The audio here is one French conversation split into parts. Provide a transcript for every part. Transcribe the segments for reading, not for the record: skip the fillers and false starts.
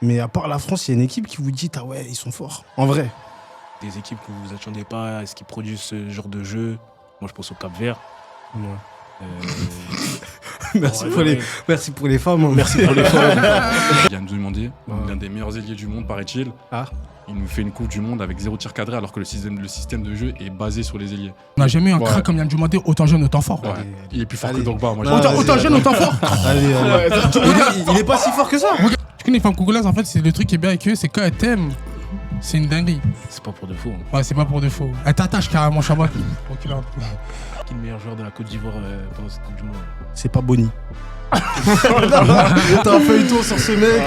Mais à part la France, il y a une équipe qui vous dit, ah ouais, ils sont forts. En vrai. Des équipes que vous attendez pas, est-ce qu'ils produisent ce genre de jeu? Moi, je pense au Cap-Vert. Ouais. Ouais, Merci pour les femmes. Hein. Merci pour les femmes. Il vient de nous demander, l'un des meilleurs ailiers du monde, paraît-il. Ah. Il nous fait une coupe du monde avec 0 tir cadré alors que le système de jeu est basé sur les ailiers. On n'a jamais eu un Ouais. crack comme Yann Djumandé, autant jeune, autant fort. Ouais. Allez, Il est plus fort allez. que Drogba. Moi, Non, je- vas-y, Autant jeune, autant fort. Allez. Il est pas si fort que ça. Tu connais les femmes congolaises, en fait, c'est le truc qui est bien avec eux, c'est quand elles t'aiment, c'est une dinguerie. C'est pas pour de faux. Ouais, c'est pas pour de faux. Elles t'attachent carrément, Chabat. Recule un peu. Qui est le meilleur joueur de la Côte d'Ivoire pendant cette Coupe du Monde? C'est pas Bonny. T'as un feuilleton sur ce mec.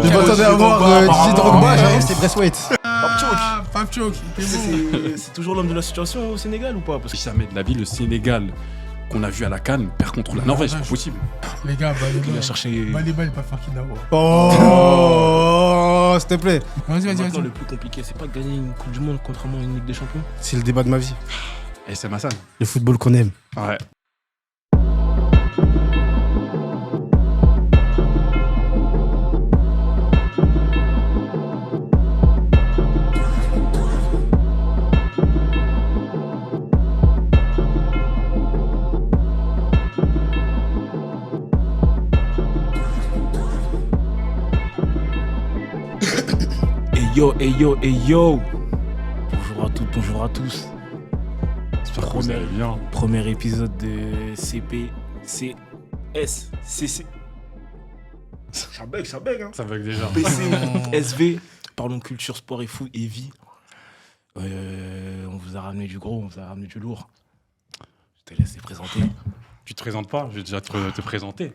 Je m'attendais à voir Didier Drogba, j'arrive, c'est Braithwaite. Ah, Pape Choc, il était bon. C'est toujours l'homme de la situation au Sénégal ou pas? Parce que Jamais de la vie, le Sénégal qu'on a vu à la CAN perd contre la Norvège, c'est pas possible. Les gars, il a Baliba, cherché. Baliba, il peut faire Kinawa. Oh, s'il te plaît. Vas-y, Maintenant, vas-y. le plus compliqué, c'est pas de gagner une Coupe du Monde contrairement à une Ligue des Champions. C'est le débat de ma vie. Et c'est Massan. Le football qu'on aime. Ouais. Hey yo. Bonjour à toutes, bonjour à tous. J'espère que vous allez bien. Premier épisode de CPCS. CC. Ça bug, hein. Ça bug déjà. PCSV. Parlons culture, sport et foot et vie. On vous a ramené du gros, on vous a ramené du lourd. Je te laisse les présenter. Tu te présentes pas, je vais déjà te présenter.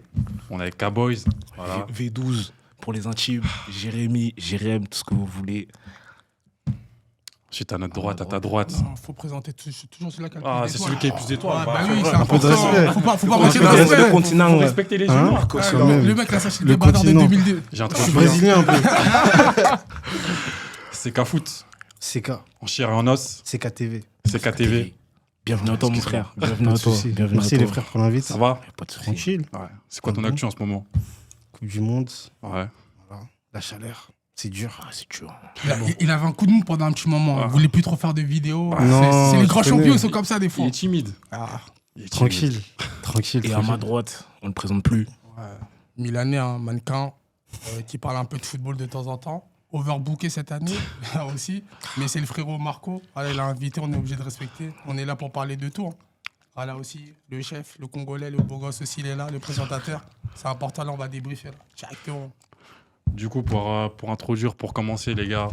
On est avec K-Boys. Voilà. V12 pour les intimes. Jérémy, Jérém, tout ce que vous voulez. Ensuite, à notre droite, à ta droite. Non, faut présenter toujours celui-là qui a le plus Ah, d'étoiles. c'est celui qui a le plus d'étoiles. Ouais, Bah, bah oui, ouais, c'est un peu de important. respect. Faut pas Faut manquer de respecter respect. le continent. Faut Ouais. respecter les Hein juniors. Ah, Quand même. le mec là, ça c'est Le le bâtard de continent. 2002. J'ai un Je truc suis brésilien un peu. C'est K-Foot. CK. En chair et en os. CKTV. C'est KTV. Bienvenue à toi, mon frère. Bienvenue Pas à de toi. soucis. Bienvenue Merci à les toi. frères pour l'invite. Ça va? Pas de soucis. Tranquille. Ouais. C'est quoi ton Mhm. actu en ce moment? Coupe du monde. Ouais. Voilà. La chaleur. C'est dur. Ah, c'est dur. Il avait un coup de mou pendant un petit moment. Il voulait plus trop faire de vidéos. Non, C'est les je grands connais. champions, ils sont comme ça des Il fois. est timide. Ah, Il est timide. Tranquille. Et à ma droite, on ne le présente plus. Milanais, un mannequin qui parle un peu de football de temps en temps. Overbooké cette année aussi. Mais c'est le frérot Marco. Voilà, il a invité, on est obligé de respecter. On est là pour parler de tout. Hein. Voilà aussi, le chef, le Congolais, le beau gosse aussi, il est là, le présentateur. C'est important, là, on va débriefer là, directement. Du coup, pour introduire, pour commencer, les gars,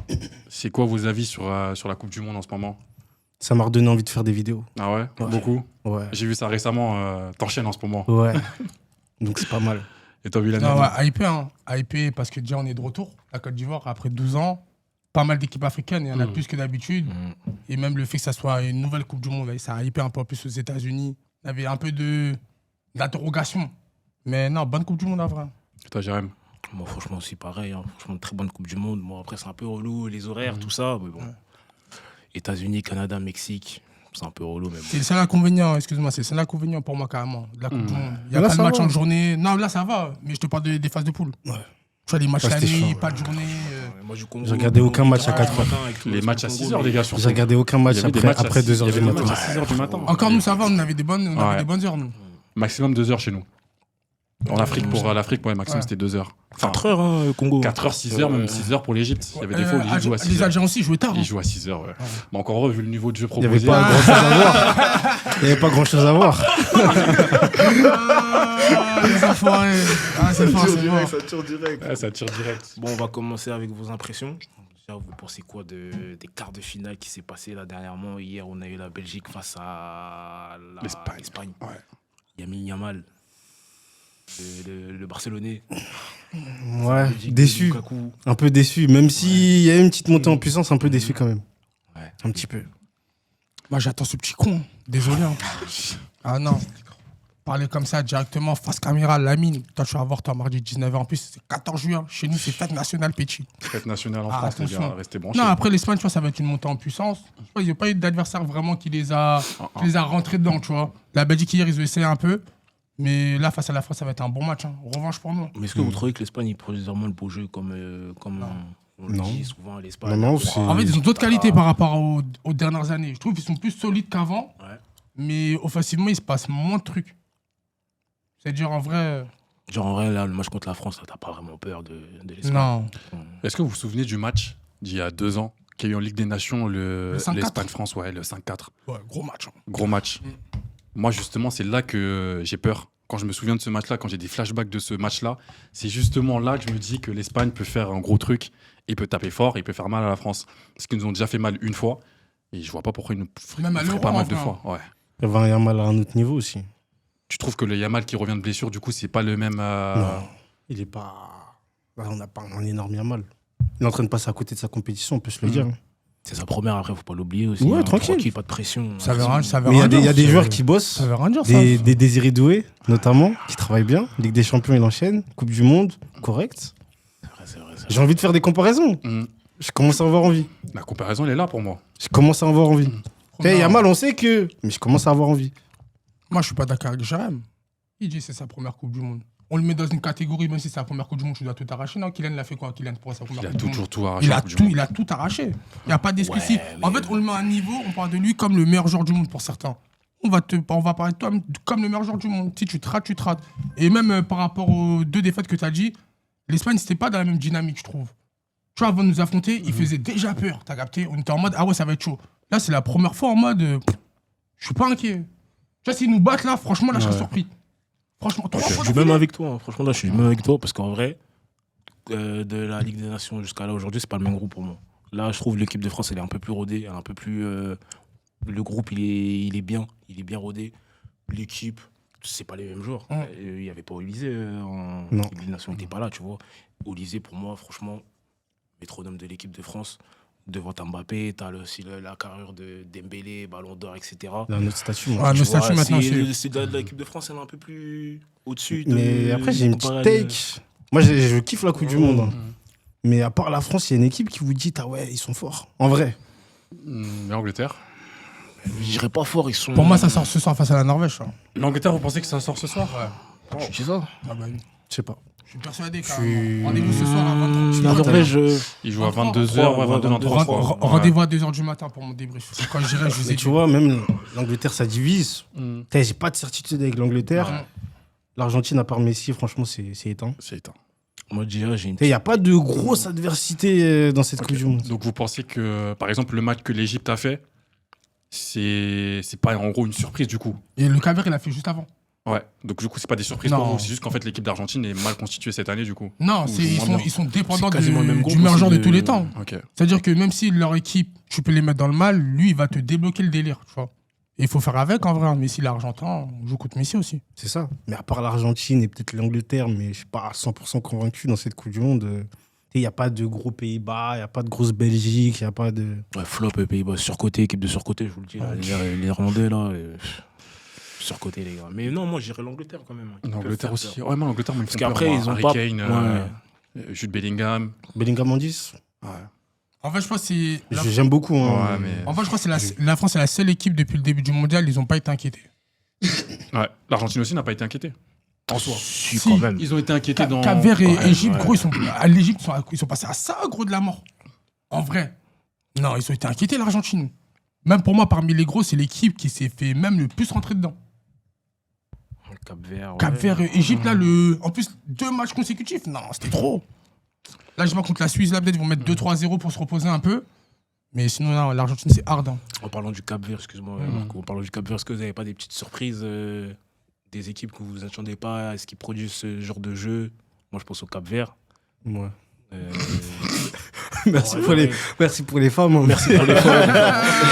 c'est quoi vos avis sur la Coupe du Monde en ce moment? Ça m'a redonné envie de faire des vidéos. Ah ouais? Beaucoup? Ouais. J'ai vu ça récemment. T'enchaînes en ce moment. Ouais. Donc c'est pas mal. Et toi, Villan? Non, ouais, hypé, hein. Hypé parce que déjà on est de retour, la Côte d'Ivoire, après 12 ans. Pas mal d'équipes africaines, il y en a plus que d'habitude. Et même le fait que ça soit une nouvelle Coupe du Monde, ça a hypé un peu plus aux États-Unis. Il y avait un peu d'interrogation. Mais non, bonne Coupe du Monde en vrai. Et toi, Jérém? Moi, franchement, aussi pareil. Hein. Franchement, très bonne Coupe du Monde. Bon, après, c'est un peu relou, les horaires, tout ça. Mais bon. États-Unis, Canada, Mexique, c'est un peu relou. Mais bon. C'est le seul inconvénient, excuse-moi, c'est le seul inconvénient pour moi carrément de la Coupe du Monde. Il n'y a Là, pas de ça match va. en journée. Non, là ça va, mais je te parle des phases de poule. Ouais. Tu vois, les matchs Ouais, la c'était nuit, chaud, pas de journée. Moi, du Congo, J'ai regardé aucun match à 4 heures. Les matchs à 6h, les gars, surtout. J'ai regardé aucun match Il y avait des après, matchs à après 6 2h il y du avait des matin. matchs à 6h du matin. Encore nous, ça va, on avait des bonnes heures, nous. Maximum 2 heures chez nous. En Afrique, pour l'Afrique, ouais, maximum Ouais. c'était 2 heures. Enfin, 4 heures, hein, le Congo. 4 heures, 6 heures, même 6 heures pour l'Égypte. Il y avait des fois où l'Égypte jouait à 6 Les heures. Algériens aussi jouaient tard. Ils jouent à 6 heures, ouais. Mais encore heureux, vu le niveau de jeu Il n'y avait proposé. pas grand chose à voir. Il n'y avait pas grand chose à voir. Les enfoirés. Ah, c'est fort, c'est fort. Ça tire direct. Ouais, ça tire direct. Bon, on va commencer avec vos impressions. Déjà, vous pensez quoi des quarts de finale qui s'est passé là dernièrement? Hier, on a eu la Belgique face à l'Espagne. Ouais. Yamin Yamal, le Barcelonais. Ouais, Belgique, déçu. Lukaku. Un peu déçu. Même s'il y a eu une petite montée en puissance, un peu déçu quand même. Ouais. Un petit peu. Moi, j'attends ce petit con. Désolé. Hein. Ah non. Parler comme ça directement face caméra, Lamine. Toi, tu vas voir, toi, mardi 19h. En plus, c'est 14 juin. Chez nous, c'est fête nationale Petit. Fête nationale en Ah, France, les attention. gars, restez branchés. Non, après l'Espagne, tu vois, ça va être une montée en puissance. Tu vois, il n'y a pas eu d'adversaire vraiment qui les a rentrés dedans, tu vois. La Belgique, hier, ils ont essayé un peu. Mais là, face à la France, ça va être un bon match. Hein. Revanche pour nous. Mais est-ce que vous trouvez que l'Espagne, ils produisent vraiment le beau jeu comme on le Non. dit souvent à l'Espagne? Non, c'est- En fait, ils ont d'autres qualités par rapport aux dernières années. Je trouve qu'ils sont plus solides qu'avant. Ouais. Mais offensivement, il se passe moins de trucs. C'est-à-dire, en vrai... Genre, en vrai, là, le match contre la France, là, t'as pas vraiment peur de l'Espagne? Non. Est-ce que vous vous souvenez du match d'il y a 2 ans qu'il y a eu en Ligue des Nations, Le 5-4. l'Espagne-France, ouais, le 5-4. Ouais, gros match. Hein. Gros match. Moi, justement, c'est là que j'ai peur. Quand je me souviens de ce match-là, quand j'ai des flashbacks de ce match-là, c'est justement là que je me dis que l'Espagne peut faire un gros truc, il peut taper fort, il peut faire mal à la France. Parce qu'ils nous ont déjà fait mal une fois, et je vois pas pourquoi ils nous Même à feraient l'Euro, pas mal enfin. 2 fois. Ouais. Il y avait un Yamal à un autre niveau aussi. Tu trouves que le Yamal qui revient de blessure, du coup, c'est pas le même. Non, il est pas. Là, on n'a pas un énorme Yamal. Il est en train de passer à côté de sa compétition, on peut se le dire. C'est sa première, après, faut pas l'oublier aussi. Ouais, hein. tranquille. Pas de pression. Ça veut rien, ça veut Mais il y a rien des- il y a dire, des ça. joueurs qui bossent, Ça veut rien dire, ça. des Désiré Doué, notamment, qui travaillent bien. Ligue des Champions, il enchaîne. Coupe du Monde, correct. C'est vrai. J'ai envie de faire des comparaisons. Mm. Je commence à avoir envie. La comparaison, elle est là pour moi. Je commence à avoir envie. Non. Yamal, on sait que. Mais je commence à avoir envie. Moi, je suis pas d'accord avec Jérém. Il dit que c'est sa première Coupe du Monde. On le met dans une catégorie, même si c'est sa première Coupe du Monde, tu dois tout arracher. Non, Kylian l'a fait quoi? Kylian pour sa première Il a Coupe du Monde. toujours tout arraché. Il en a Coupe du tout, Monde. il a tout arraché. Il n'y a pas de discussion. Ouais, mais- En fait, on le met à un niveau, on parle de lui comme le meilleur joueur du monde pour certains. On va parler de toi comme le meilleur joueur du monde. Si tu te rates, tu te rates. Et même par rapport aux 2 défaites que tu as dit, l'Espagne, c'était pas dans la même dynamique, je trouve. Tu vois, avant de nous affronter, il faisait déjà peur. T'as capté? On était en mode, ah ouais, ça va être chaud. Là, c'est la première fois en mode, je suis pas inquiet. Tu vois, s'ils nous battent là, franchement, là, je serais surpris. Franchement, 3 fois Je suis d'affilée. même avec toi. Hein. Franchement, là, je suis même avec toi parce qu'en vrai, de la Ligue des Nations jusqu'à là aujourd'hui, c'est pas le même groupe pour moi. Là, je trouve l'équipe de France, elle est un peu plus rodée, elle est un peu plus. Le groupe, il est bien rodé. L'équipe, c'est pas les mêmes joueurs. Il y avait pas Olysée en Non. Ligue des Nations, il était pas là, tu vois. Olysée, pour moi, franchement, métronome de l'équipe de France. Devant Mbappé, t'as aussi la carrure de Dembélé, Ballon d'Or, etc. Il a un autre statut. moi. Ah, Tu le vois, statut maintenant, c'est de l'équipe de France, elle est un peu plus au-dessus. Mais après, j'ai une petite comparé à- take. Moi, je kiffe la Coupe du Monde. hein. Mais à part la France, il y a une équipe qui vous dit, ah ouais, ils sont forts. En vrai. Mais Angleterre. Je dirais pas fort, ils sont. Pour moi, ça sort ce soir face à la Norvège. Ça. L'Angleterre, vous pensez que ça sort ce soir? Tu sais ça? Ah bah oui. Je sais pas. Je suis persuadé Je quand suis- Rendez-vous ce soir à 23h. La Norvège. Il joue à 23, 22h, ouais, 22, 23. Rendez-vous à 2h du matin pour mon débrief. Quand j'irai, je vous ai Mais dit. tu vois, même l'Angleterre, ça divise. Mm. J'ai pas de certitude avec l'Angleterre. L'Argentine, à part Messi, franchement, c'est éteint. C'est éteint. Moi, je dirais, j'ai une. Il n'y a pas de grosse adversité dans cette Coupe du Monde. Donc vous pensez que, par exemple, le match que l'Égypte a fait, c'est pas en gros une surprise du coup? Et le Caver, il a fait juste avant. Ouais. Donc du coup, c'est pas des surprises Non. pour vous. C'est juste qu'en fait, l'équipe d'Argentine est mal constituée cette année du coup. Non, Ou ils moins bien. sont dépendants C'est quasiment le même du groupe meilleur aussi joueur de de- tous les temps. Ok. C'est-à-dire que même si leur équipe, tu peux les mettre dans le mal, lui, il va te débloquer le délire. Tu vois. Et il faut faire avec en vrai. hein. Messi, l'Argentin, on joue contre Messi aussi. C'est ça. Mais à part l'Argentine et peut-être l'Angleterre, mais je suis pas à 100% convaincu dans cette Coupe du Monde. Il n'y a pas de gros Pays-Bas, il n'y a pas de grosse Belgique, il n'y a pas de. Ouais, flop, Pays-Bas, surcoté, équipe de surcoté, je vous le dis. là. Les Irlandais, là. Surcoté, les gars. Mais non, moi, j'irais l'Angleterre quand même. hein. Ils peuvent L'Angleterre faire aussi. peur. Ouais, moi, l'Angleterre, moi, ils Parce font qu'après, peur, ils ont Harry pas. Kane, Jude Bellingham. Bellingham en 10. Ouais. En fait, je pense que c'est. J'aime beaucoup. hein. Ouais, mais. En fait, je crois que la France est la seule équipe depuis le début du mondial, ils n'ont pas été inquiétés. Ouais. L'Argentine aussi n'a pas été inquiétée. En soi. Si, Si. quand même. Ils ont été inquiétés dans. Cap-Vert et Ouais, Égypte, ouais. gros, à l'Égypte, ils sont passés à ça, gros, de la mort. En vrai. Non, ils ont été inquiétés, l'Argentine. Même pour moi, parmi les gros, c'est l'équipe qui s'est fait même le plus rentrer dedans. Cap-Vert. Cap-Vert et Égypte, là, en plus, 2 matchs consécutifs. Non, c'était trop. Là, je vois contre la Suisse, là, peut-être, ils vont mettre 2-3-0 pour se reposer un peu. Mais sinon, non, l'Argentine, c'est hard. hein. En parlant du Cap-Vert, excuse-moi, Marco, en parlant du Cap-Vert, est-ce que vous n'avez pas des petites surprises des équipes que vous vous attendez pas? Est-ce qu'ils produisent ce genre de jeu? Moi, je pense au Cap-Vert. Ouais. Euh, Merci, Ouais, pour les, ouais. merci pour les femmes. hein. Merci pour les femmes.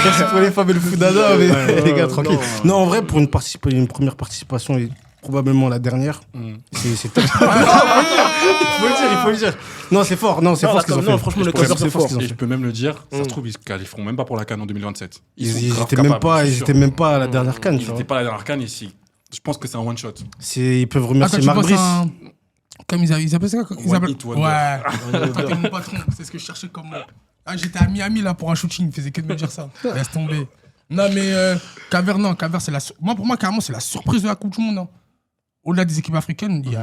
Merci pour les femmes et le foudada, mais Ouais, les gars, non, tranquille. Non, en vrai, pour une première participation et probablement la dernière, Mm. c'est top. il faut le dire. Non, c'est fort. Non, c'est Non, fort ce qu'ils ont non, fait. franchement, le Je pourrais Cap-Vert, dire c'est fort ce fort. qu'ils ont Et fait. je peux même le dire, ça se trouve, ils ne qualifieront même pas pour la CAN en 2027. Ils sont Ils grave étaient capables, même pas, je suis ils sûr. étaient même pas à la dernière canne. Ils n'étaient pas à la dernière CAN ici. Je pense que c'est un one-shot. Ils peuvent Ah, quand remercier tu Marc penses Brice. à un- Comme ils appellent ça quoi Ils One appellent- hit wonder. Ouais. Toi, t'es mon patron. C'est ce que je cherchais comme mot. Ah, j'étais à Miami là pour un shooting. Il faisait que de me dire ça. Laisse tomber. Non, mais Cap-Vert, non. Cap-Vert, c'est la. Moi, pour moi, carrément, c'est la surprise de la Coupe du Monde. hein. au-delà des équipes africaines, ils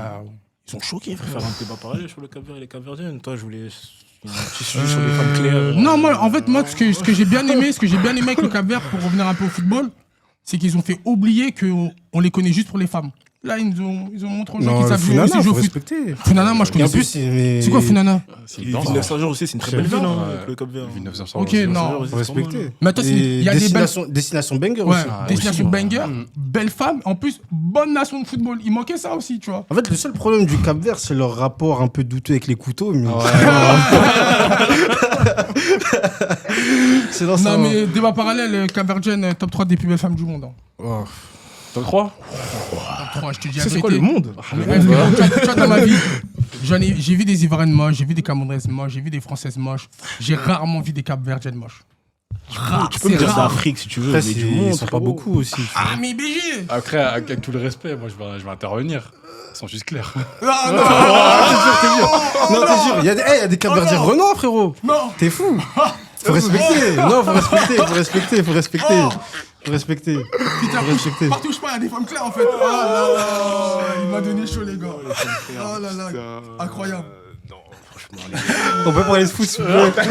sont choqués, Faire frère. un débat parallèle sur le Cap-Vert et les Cap-Verdiennes. Toi, je voulais. Il y a un petit sujet sur les femmes claires. Non, moi, en fait, ce que j'ai bien aimé, avec le Cap-Vert, pour revenir un peu au football, c'est qu'ils ont fait oublier qu'on les connaît juste pour les femmes. Là, ils ont montré aux gens qu'ils savent jouer aussi jouer au foot. respecter. Funana, moi, je Et en connais. plus, C'est quoi Funana? C'est Et une danse. Villeneuve-Saint-Jean aussi, c'est une très belle ville, le Cap-Vert. Ok, non. Faut respecter. Mais attends, il y a des belles. Destination banger Ouais, aussi. destination aussi, banger, ouais. belle femme, en plus, bonne nation de football. Il manquait ça aussi, tu vois. En fait, le seul problème du Cap-Vert, c'est leur rapport un peu douteux avec les couteaux. Mais... c'est dans ça. Non, mais débat parallèle, Cap-Verdienne, top 3 des plus belles femmes du monde. Hein. Oh. Top 3 Top 3, je te dis la C'est quoi vérité. le monde Mais, tu vois, dans ma vie, j'ai vu des Ivoiriennes moches, j'ai vu des Camerounaises moches, j'ai vu des Françaises moches. J'ai rarement vu des Cap-Verdiennes moches. Tu peux me dire c'est l'Afrique si tu veux, Après, mais du ils monde. sont pas beaucoup aussi. tu vois. Ah, mais BG Après, avec tout le respect, moi je vais intervenir. Ils sont juste clairs. Ah, Non, t'es sûr, il y a des Cap-Verdiens renois, frérot. non T'es fou. Faut respecter. Non, faut respecter. Faut respecter. Putain, respecter. partout où je parle, il y a des femmes claires en fait. Oh là là, il m'a donné chaud, les gars. Oh là là, incroyable. Non, franchement, les gars. On peut parler de foot, s'il vous plaît.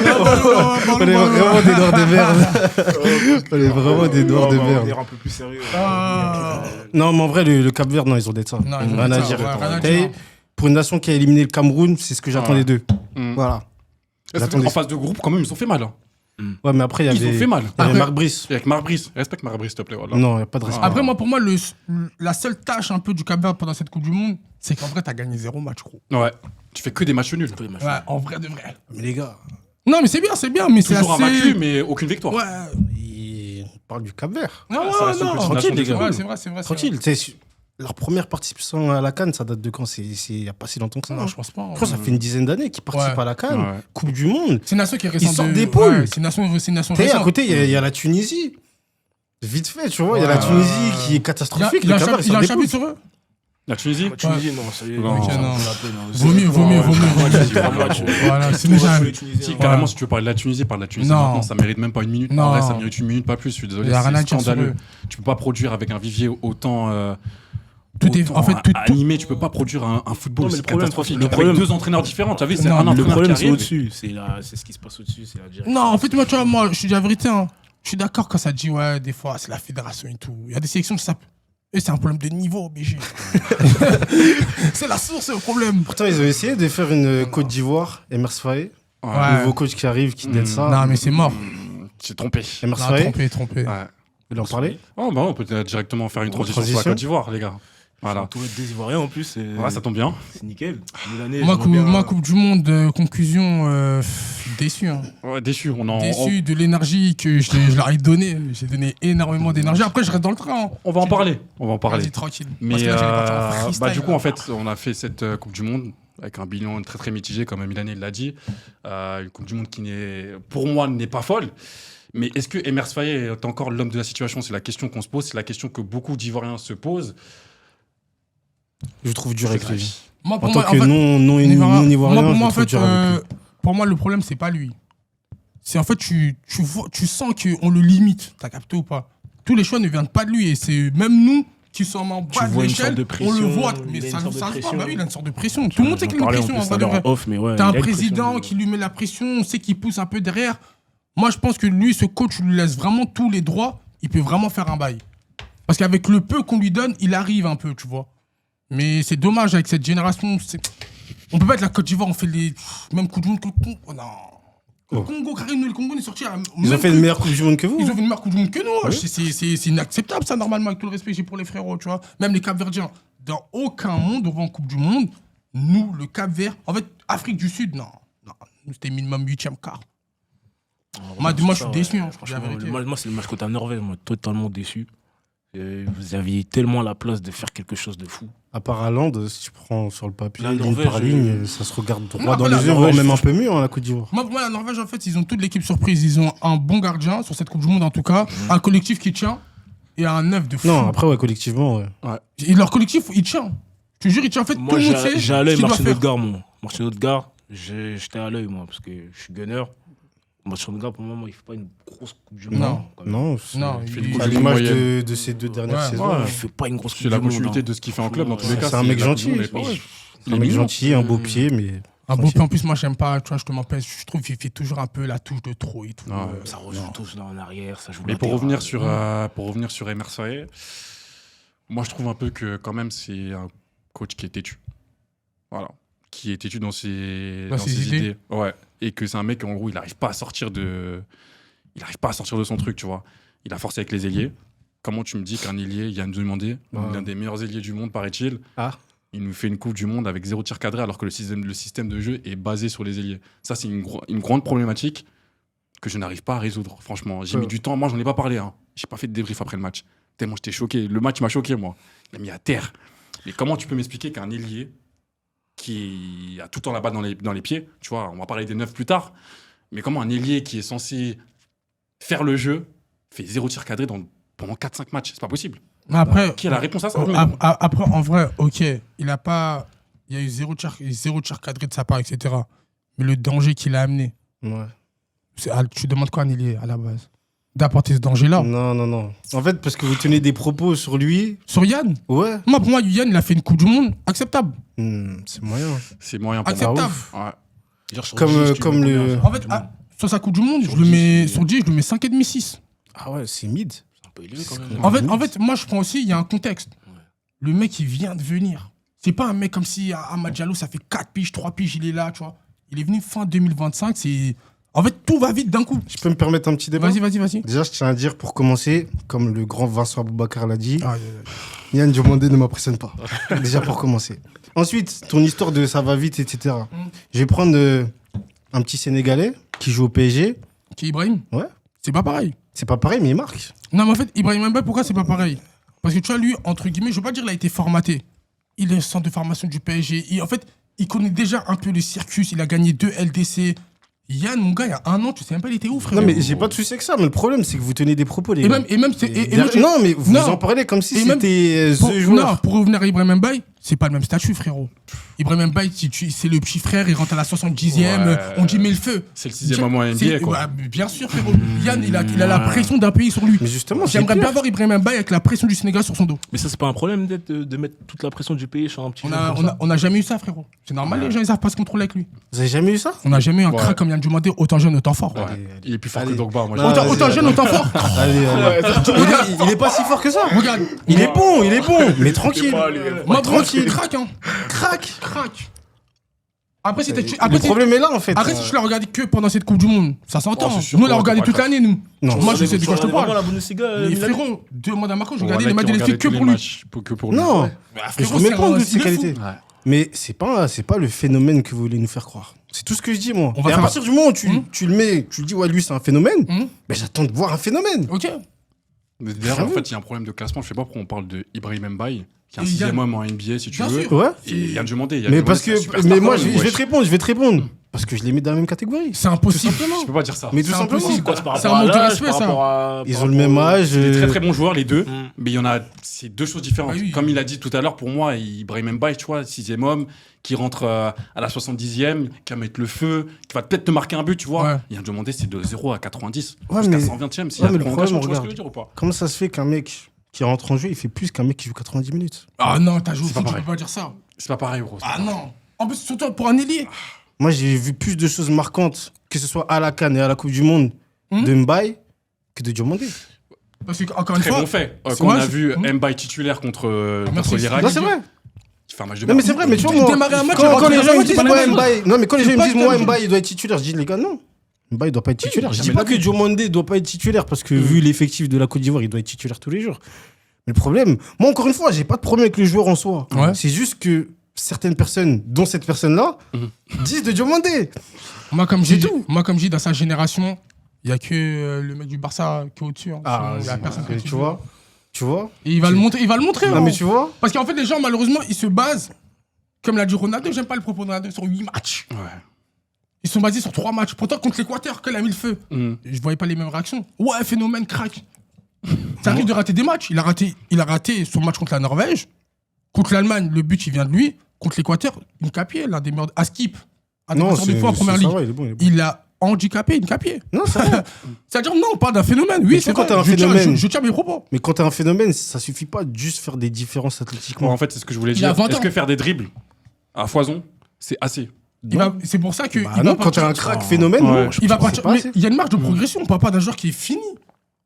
On est vraiment des noirs de merde. On est vraiment des noirs de On va merde. revenir un peu plus sérieux. Non, mais en vrai, le Cap-Vert, non, ils ont d'être ça. Non, ils ont Rien d'être à ça, dire. ouais, rien à T'as vu, dire. pour une nation qui a éliminé le Cameroun, c'est ce que j'attendais d'eux. Mm. Voilà. En phase de groupe, quand même, ils ont fait mal. Hein. Ouais, mais après, il y Ils ont avait fait mal. Marc Brice. Et avec Marc Brice. Respecte Marc Brice, s'il te plaît. Voilà. Non, il n'y a pas de respect. Après, moi, pour moi, la seule tâche un peu du Cap-Vert pendant cette Coupe du Monde, c'est qu'en vrai, t'as gagné 0 match, gros. Ouais. Tu fais que des matchs nuls. Ouais, en vrai de vrai. Mais les gars, Non, mais c'est bien, mais c'est Toujours assez... invaincu, mais aucune victoire. Ouais. on parle du Cap-Vert. Non, ça reste une non. petite Tranquille, nation les de gars. football. Ouais, c'est vrai, c'est vrai. Tranquille. Tu sais, leur première participation à la CAN, ça date de quand? Il n'y a pas si longtemps que ça. Non, je pense pas. Je crois que ça fait une dizaine d'années qu'ils participent Ouais. à la CAN. Ouais. Coupe du Monde. C'est une nation qui est récente. Ils sortent des poules. Ouais, c'est une nation Tu sais, à récente. côté, il y a la Tunisie. Vite fait, tu vois. Il y a la Ouais. Tunisie qui est Il y a, catastrophique. il y a Le un Cap-Vert, chapitre- il y a un ils sortent des chapitre sur eux La Tunisie Tunisie, non, ça y est. Non. Ok, ça non. vaut la peine, hein. Vaut mieux. Voilà, Voilà, c'est déjà... Si, carrément, si tu veux parler de la Tunisie, parle de la Tunisie. Non. Maintenant, ça mérite même pas une minute. Non. En vrai, ça mérite une minute, pas plus. Je suis désolé, Il y a rien à c'est dire sur scandaleux. eux. Tu peux pas produire avec un vivier autant. Tout est- en fait, tout- animé, tu peux pas produire un football. Non, mais C'est le problème, catastrophique. le Avec problème- 2 entraîneurs différents, tu as vu, c'est Non, un mais Le entraîneur problème, qui c'est arrive. au-dessus. C'est ce qui se passe au-dessus, c'est la direction. Non, en fait, moi, tu vois, moi, je te dis la vérité. Hein. Je suis d'accord quand ça dit, ouais, des fois, c'est la fédération et tout. Il y a des sélections qui ça. Et c'est un problème de niveau, BG. C'est la source, c'est le problème. Pourtant, ils ont essayé de faire une Côte d'Ivoire, Emers Faé. Ouais. Nouveau coach qui arrive, qui t'aide ça. Non, mais c'est mort. Tu t'es trompé. Emers Non, Faé, trompé. Ouais. il en parlait. Oh, bah, on peut directement faire une transition sur la transition. Côte d'Ivoire, les gars. Voilà. Tout des Ivoiriens en plus. Ouais, ça tombe bien. C'est nickel. L'année, Moi, j'aimerais bien- Coupe du Monde, conclusion, déçu. Hein. Ouais, déçu. Déçu de l'énergie que je leur ai donnée. J'ai donné énormément d'énergie. Après, je reste dans le train. Hein. On va en parler. On va en parler. Vas-y, tranquille. Mais Parce que là, j'allais partir en freestyle, bah, du coup, là. en fait, on a fait cette Coupe du Monde avec un bilan très très mitigé, comme Milan l'a dit. Une Coupe du Monde qui, pour moi, n'est pas folle. Mais est-ce que Emers Faé est encore l'homme de la situation? C'est la question qu'on se pose. C'est la question que beaucoup d'Ivoiriens se posent. Je trouve dur avec lui. Moi, En pour tant moi, que en fait, non-ivoirien, moi, pour moi, en je trouve fait, dur avec lui. pour moi, le problème, c'est pas lui. C'est en fait, tu sens qu'on le limite. T'as capté ou pas? Tous les choix ne viennent pas de lui. Et c'est même nous qui sommes en Tu bas de vois une l'échelle, sorte de on pression, le voit. il Mais y a ça une ne sorte de pas. pression. Bah oui, il a une sorte de pression. Tout le monde sait qu'il a une pression. En en vrai de vrai. off, mais ouais. T'as il un a une président pression. qui lui met la pression, on sait qu'il pousse un peu derrière. Moi, je pense que lui, ce coach, lui laisse vraiment tous les droits. Il peut vraiment faire un bail. Parce qu'avec le peu qu'on lui donne, il arrive un peu, tu vois. Mais c'est dommage avec cette génération. On peut pas être la Côte d'Ivoire, on fait les mêmes coups de monde que le Congo. Oh, non. Le Congo, Karim, le Congo est sorti. Ils ont fait une meilleure Coupe du Monde que vous. Ils ont fait une meilleure Coupe du Monde que nous. C'est inacceptable, ça, normalement, avec tout le respect que j'ai pour les frérots, tu vois. Même les Cap-Verdiens. Dans aucun monde, on va en Coupe du Monde. Nous, le Cap-Vert. En fait, Afrique du Sud, non. Nous, c'était minimum 8e quart. Moi, je suis déçu, hein, je crois, la Franchement, vérité. moi, c'est le match contre la Norvège, moi, totalement déçu. Vous aviez tellement la place de faire quelque chose de fou. À part Haaland, si tu prends sur le papier, La ligne Norvège, par ligne, ça se regarde Non, droit dans voilà, les yeux, Norvège, voire même un peu mieux, hein, la Côte d'Ivoire. Moi, pour moi, la Norvège, en fait, ils ont toute l'équipe surprise. Ils ont un bon gardien, sur cette Coupe du Monde en tout cas, un collectif qui tient, et un neuf de fou. Non, après, ouais, collectivement, ouais. Et leur collectif, il tient. Je te jure, il tient. En fait, Moi, tout le monde sait j'ai à ce l'œil qu'il doit Martin faire. Odegaard, moi. Martin Odegaard, j'étais à l'œil, moi, parce que je suis gunner. Machanga, pour moi, il fait pas une grosse Coupe du Non. Monde. quand même. Non, Non, il fait il- une coupe à du monde l'image moyenne. de ces 2 dernières Ouais. saisons. Ouais. Il fait pas une grosse Coupe C'est la du Monde. continuité hein. de ce qu'il fait en club dans tous les Ouais, cas. c'est un mec la Coupe du gentil. Monde est pas- Mais- ouais. Il Un est mec mignon. gentil, un beau pied, mais. Un beau tranquille. pied en plus, moi j'aime pas, tu vois, je te m'empêche, je trouve qu'il fait toujours un peu la touche de trop et tout. Ouais. Ça revient tous en arrière, ça joue Mais latéral. pour revenir sur Emer Saé, moi je trouve un peu que quand même c'est un coach qui est têtu. Voilà. Qui est têtu dans ses idées. Ouais. Et que c'est un mec en gros, il n'arrive pas à sortir de son truc, tu vois. Il a forcé avec les ailiers. Comment tu me dis qu'un ailier, Yann Demandé, l'un des meilleurs ailiers du monde, paraît-il, il nous fait une Coupe du Monde avec 0 tir cadré alors que le système de jeu est basé sur les ailiers. Ça, c'est une grande problématique que je n'arrive pas à résoudre, franchement. J'ai mis du temps. Moi, j'en ai pas parlé. Hein. J'ai pas fait de débrief après le match. Tellement j'étais choqué. Le match m'a choqué, moi. Il m'a mis à terre. Mais comment tu peux m'expliquer qu'un ailier qui a tout le temps la balle dans les pieds, tu vois, on va parler des 9 plus tard, mais comment un ailier qui est censé faire le jeu fait 0 tir cadré pendant 4-5 matchs? C'est pas possible. Après, Qui a la réponse à ça? après, en vrai, ok, il y a eu zéro tir cadré de sa part, etc. Mais le danger qu'il a amené, Ouais. tu demandes quoi à un ailier à la base? D'apporter ce danger-là. Non. En fait, parce que vous tenez des propos sur lui. Sur Yann, Ouais. pour moi, Yann, il a fait une Coupe du Monde acceptable. C'est moyen. C'est moyen pour moi. Acceptable. Ouais. Genre, sur Comme, 10, tu comme mets le- combien, En fait, sur sa Coupe du Monde, Sur je le 10, mets, c'est- sur 10, je le mets 5,5, 6. Ah ouais, c'est mid. C'est un peu élevé quand même. En fait, moi, je prends aussi, il y a un contexte. Le mec, il vient de venir. C'est pas un mec comme si Amad Diallo, ça fait 4 piges, 3 piges, il est là, tu vois. Il est venu fin 2025, En fait, tout va vite d'un coup. Je peux me permettre un petit débat? Vas-y. Déjà, je tiens à dire pour commencer, comme le grand Vincent Aboubakar l'a dit, Ah, Yann Diomandé ne m'impressionne pas. Déjà pour commencer. Ensuite, ton histoire de ça va vite, etc. Je vais prendre un petit Sénégalais qui joue au PSG. Qui est Ibrahim? Ouais. C'est pas pareil. C'est pas pareil, mais il marque. Non, mais en fait, Ibrahim Mbaye, pourquoi c'est pas pareil? Parce que tu vois, lui, entre guillemets, je veux pas dire qu'il a été formaté. Il est au centre de formation du PSG. En fait, il connaît déjà un peu le circus. Il a gagné 2 LDC. Yann, mon gars, il y a 1 an, tu sais même pas, il était où, frère? Non, mais j'ai pas de souci avec ça, mais le problème, c'est que vous tenez des propos, les gars. Non, mais vous Non. en parlez comme si Et même- c'était Pour, ce joueur. non, pour revenir à Ibrahim Mbaye, c'est pas le même statut, frérot. Ibrahim Mbaye, c'est le petit frère, il rentre à la 70e, Ouais. on dit met le feu. C'est le 6e moment NBA, quoi. Ouais, bien sûr, frérot. Yann, il a la pression d'un pays sur lui. Mais justement, c'est J'aimerais pire. bien voir Ibrahim Mbaye avec la pression du Sénégal sur son dos. Mais ça, c'est pas un problème de mettre toute la pression du pays sur un petit On joueur a, comme on, ça. a, on a jamais eu ça, frérot. C'est normal, les gens, ils savent pas se contrôler avec lui. Vous avez jamais eu ça? On n'a jamais eu un Ouais. crack comme Yann Diomandé, autant jeune, autant fort. Ouais. Allez, Il est plus fort allez. que Drogba. Moi, je Non, pense. Autant jeune, autant fort. Allez. Il est pas si fort que ça. Regarde. Il est bon, mais tranquille. Moi, tranquille. crack, hein. Crack. Après, si Le problème est là, en fait. Après, si tu l'as regardé que pendant cette Coupe du Monde, ça s'entend. Oh, c'est sûr Nous, on l'a qu'on regardé va toute pas l'année, nous. Non. Moi, je sais de quoi je te Vraiment parle. la Bundesliga, Mais Milan. frérot, demande à Marco, je On regardais va les matchs de regarder l'effet que tous les pour lui. matchs, que pour lui. Non. Mais je frérot, remets c'est pas en un doute ses style de fou. qualités. Mais c'est pas le phénomène que vous voulez nous faire croire. C'est tout ce que je dis, moi. On va Et à faire- partir du moment où tu le mets, tu le dis, ouais, lui, c'est un phénomène, Hum. ben j'attends de voir un phénomène. Ok. Mais d'ailleurs, en J'avoue. fait, il y a un problème de classement. Je sais pas pourquoi on parle de Ibrahim Mbaye, qui est un Et 6e Yann- homme en NBA, si tu Bien veux. sûr. Ouais. Et Yann Diomandé. Mais parce que, mais moi, je vais te répondre. Parce que je les mets dans la même catégorie. C'est impossible. Je peux pas dire ça. Mais tout C'est simplement. impossible. Quoi, c'est par C'est rapport un à manque de l'âge, respect, par ça. rapport à- Ils par ont le même rapport âge. C'est des très très bons joueurs, les deux. Mm. Mais il y en a, c'est 2 choses différentes. Ah oui. Comme il a dit tout à l'heure, pour moi, Ibrahim Mbaye, tu vois, 6e homme, qui rentre à la 70e, qui va mettre le feu, qui va peut-être te marquer un but, tu vois. Ouais. Il a demandé, c'est de 0 à 90, Ouais, jusqu'à mais- 120e. S'il Ouais, y a mais le prolongation, problème, tu vois ce que je regarde. veux dire ou pas? Comment ça se fait qu'un mec qui rentre en jeu, il fait plus qu'un mec qui joue 90 minutes? Ah non, t'as joué au C'est pas foot, tu pareil. peux pas dire ça. C'est pas pareil, gros. c'est Ah pas pareil. non. En plus, surtout pour un ailier. Moi, j'ai vu plus de choses marquantes, que ce soit à la CAN et à la Coupe du Monde, de Mbaye que de Diomandé. Parce que, encore une Très fois. bon fait. c'est Quand on vrai, a c'est- vu Mm. Mbaye titulaire contre merci, l'Irak, Non, c'est vrai. il fait un match de Non, mais merde. c'est vrai, mais tu vois, Il moi, démarrait un match, il quand rentrait les dans gens un me match, disent, c'est pas la ouais, même Mbaye, non, mais quand les gens C'est me pas disent, le moi, même Mbaye, il doit être titulaire, je dis, les gars, non. Mbaye, il doit pas être titulaire. Je dis jamais pas dit. que Diomandé doit pas être titulaire, parce que vu l'effectif de la Côte d'Ivoire, il doit être titulaire tous les jours. Mais le problème, moi, encore une fois, j'ai pas de problème avec le joueur en soi. Ouais. C'est juste que certaines personnes, dont cette personne-là, disent de Diomandé. Moi, comme C'est je dis, tout. dans sa génération, il y a que le mec du Barça qui est au-dessus. Hein. Sinon, il y a personne qui est tu au-dessus. vois. Et il va le montrer. Non, hein. mais tu vois. Parce qu'en fait, les gens, malheureusement, ils se basent, comme l'a dit Ronaldo, j'aime pas le propos de Ronaldo, sur 8 matchs. Ouais. Ils sont basés sur 3 matchs. Pourtant, contre l'Équateur, quand il a mis le feu, Mm. je voyais pas les mêmes réactions. Ouais, phénomène, crack. Ça arrive de rater des matchs. Il a raté son match contre la Norvège. Contre l'Allemagne, le but, il vient de lui. Contre l'Équateur, une capier, l'un des meilleurs. À skip. Un Non, défenseur de c'est fou en première ça ligue. va, il est bon. Il a handicapé, handicapé. Non, c'est vrai. C'est-à-dire, non, on parle d'un phénomène. Mais Oui, tu c'est sais, quand vrai. t'as un Je tiens- phénomène- je tiens mes propos. Mais quand t'as un phénomène, ça suffit pas de juste faire des différences athlétiquement. En fait, c'est ce que je voulais Il a dire. 20 Est-ce ans. que faire des dribbles à foison, c'est assez? C'est pour ça que. Bah il non, va quand t'es un partir- crack phénomène, Ouais. non, Il va c'est partir. pas Mais assez. il y a une marge de progression. On parle pas d'un joueur qui est fini.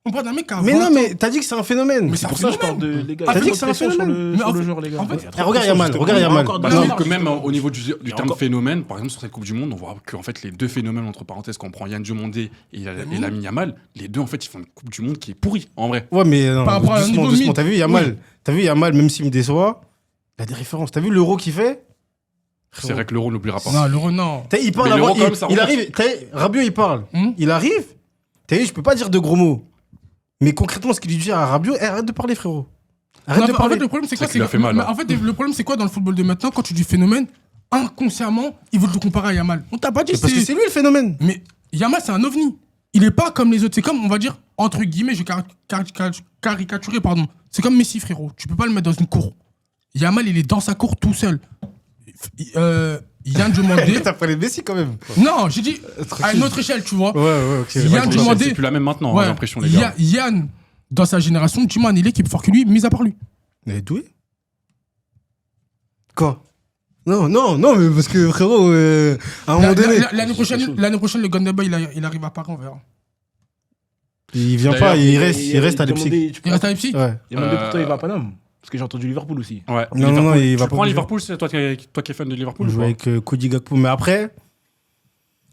On parle d'un mec qui a 20 Mais non, ans. mais t'as dit que c'est un phénomène. Mais C'est pour ça que je parle de. Les gars, Ah, il y a t'as dit trop que c'est un de pression sur phénomène. le Mais en fait- joueur, les gars. en fait- Il y a trop de regarde pression, Yamal, justement. regarde Il y a Yamal. encore de Bah, la je non, trouve marge. que même au niveau du Il y a terme encore- phénomène, par exemple sur cette Coupe du Monde, on voit qu'en fait les deux phénomènes entre parenthèses, quand on prend Yann Diomandé et Lamine Yamal, les deux en fait ils font une Coupe du Monde qui est pourrie en vrai. Ouais, mais non, Par rapport à un doucement, niveau doucement. mid. T'as vu Yamal, même s'il me déçoit, il a des références. T'as vu l'euro qu'il fait? C'est vrai que l'Euro n'oubliera pas. Non, l'euro, non. Il parle Mais avant, l'Euro, quand même, ça il remonte. arrive. Rabiot, il parle. Hmm. Il arrive. T'as vu, je peux pas dire de gros mots. Mais concrètement, ce qu'il lui dit à Rabiot, arrête de parler, frérot. Arrête Non, de en parler. fait, le problème, c'est quoi? qu'il a fait mal, mais hein. en fait, le problème, c'est quoi dans le football de maintenant, quand tu dis phénomène, inconsciemment, ils veulent te comparer à Yamal. On t'a pas dit Mais parce que c'est. c'est lui le phénomène. Mais Yamal, c'est un ovni. Il est pas comme les autres. C'est comme, on va dire, entre guillemets, je vais caricaturer, pardon. C'est comme Messi, frérot. Tu peux pas le mettre dans une cour. Yamal, il est dans sa cour tout seul. Yann Diomandé. T'as parlé de Messi quand même. Non, j'ai dit à une autre échelle, tu vois. Ouais, ok. C'est vrai Yann que Diomandé. c'est plus la même maintenant, Ouais. j'ai l'impression les gars. Yann, dans sa génération, dis-moi un élé qui est plus fort que lui, mis à part lui. Il est doué. Quoi? Non, mais parce que frérot, à un moment donné, L'année c'est quelque chose. prochaine, le Golden Boy, il arrive à Paris, on verra. il vient D'ailleurs, pas, il reste à Leipzig. Il reste à Leipzig. Ouais. Demandé pour toi, il va à Paname. Parce que j'ai entendu Liverpool aussi. Ouais. Non, Liverpool. il va Tu pas prends bouger. Liverpool, c'est toi qui es fan de On Liverpool ou joue pas? avec Cody Gakpo. Mais après,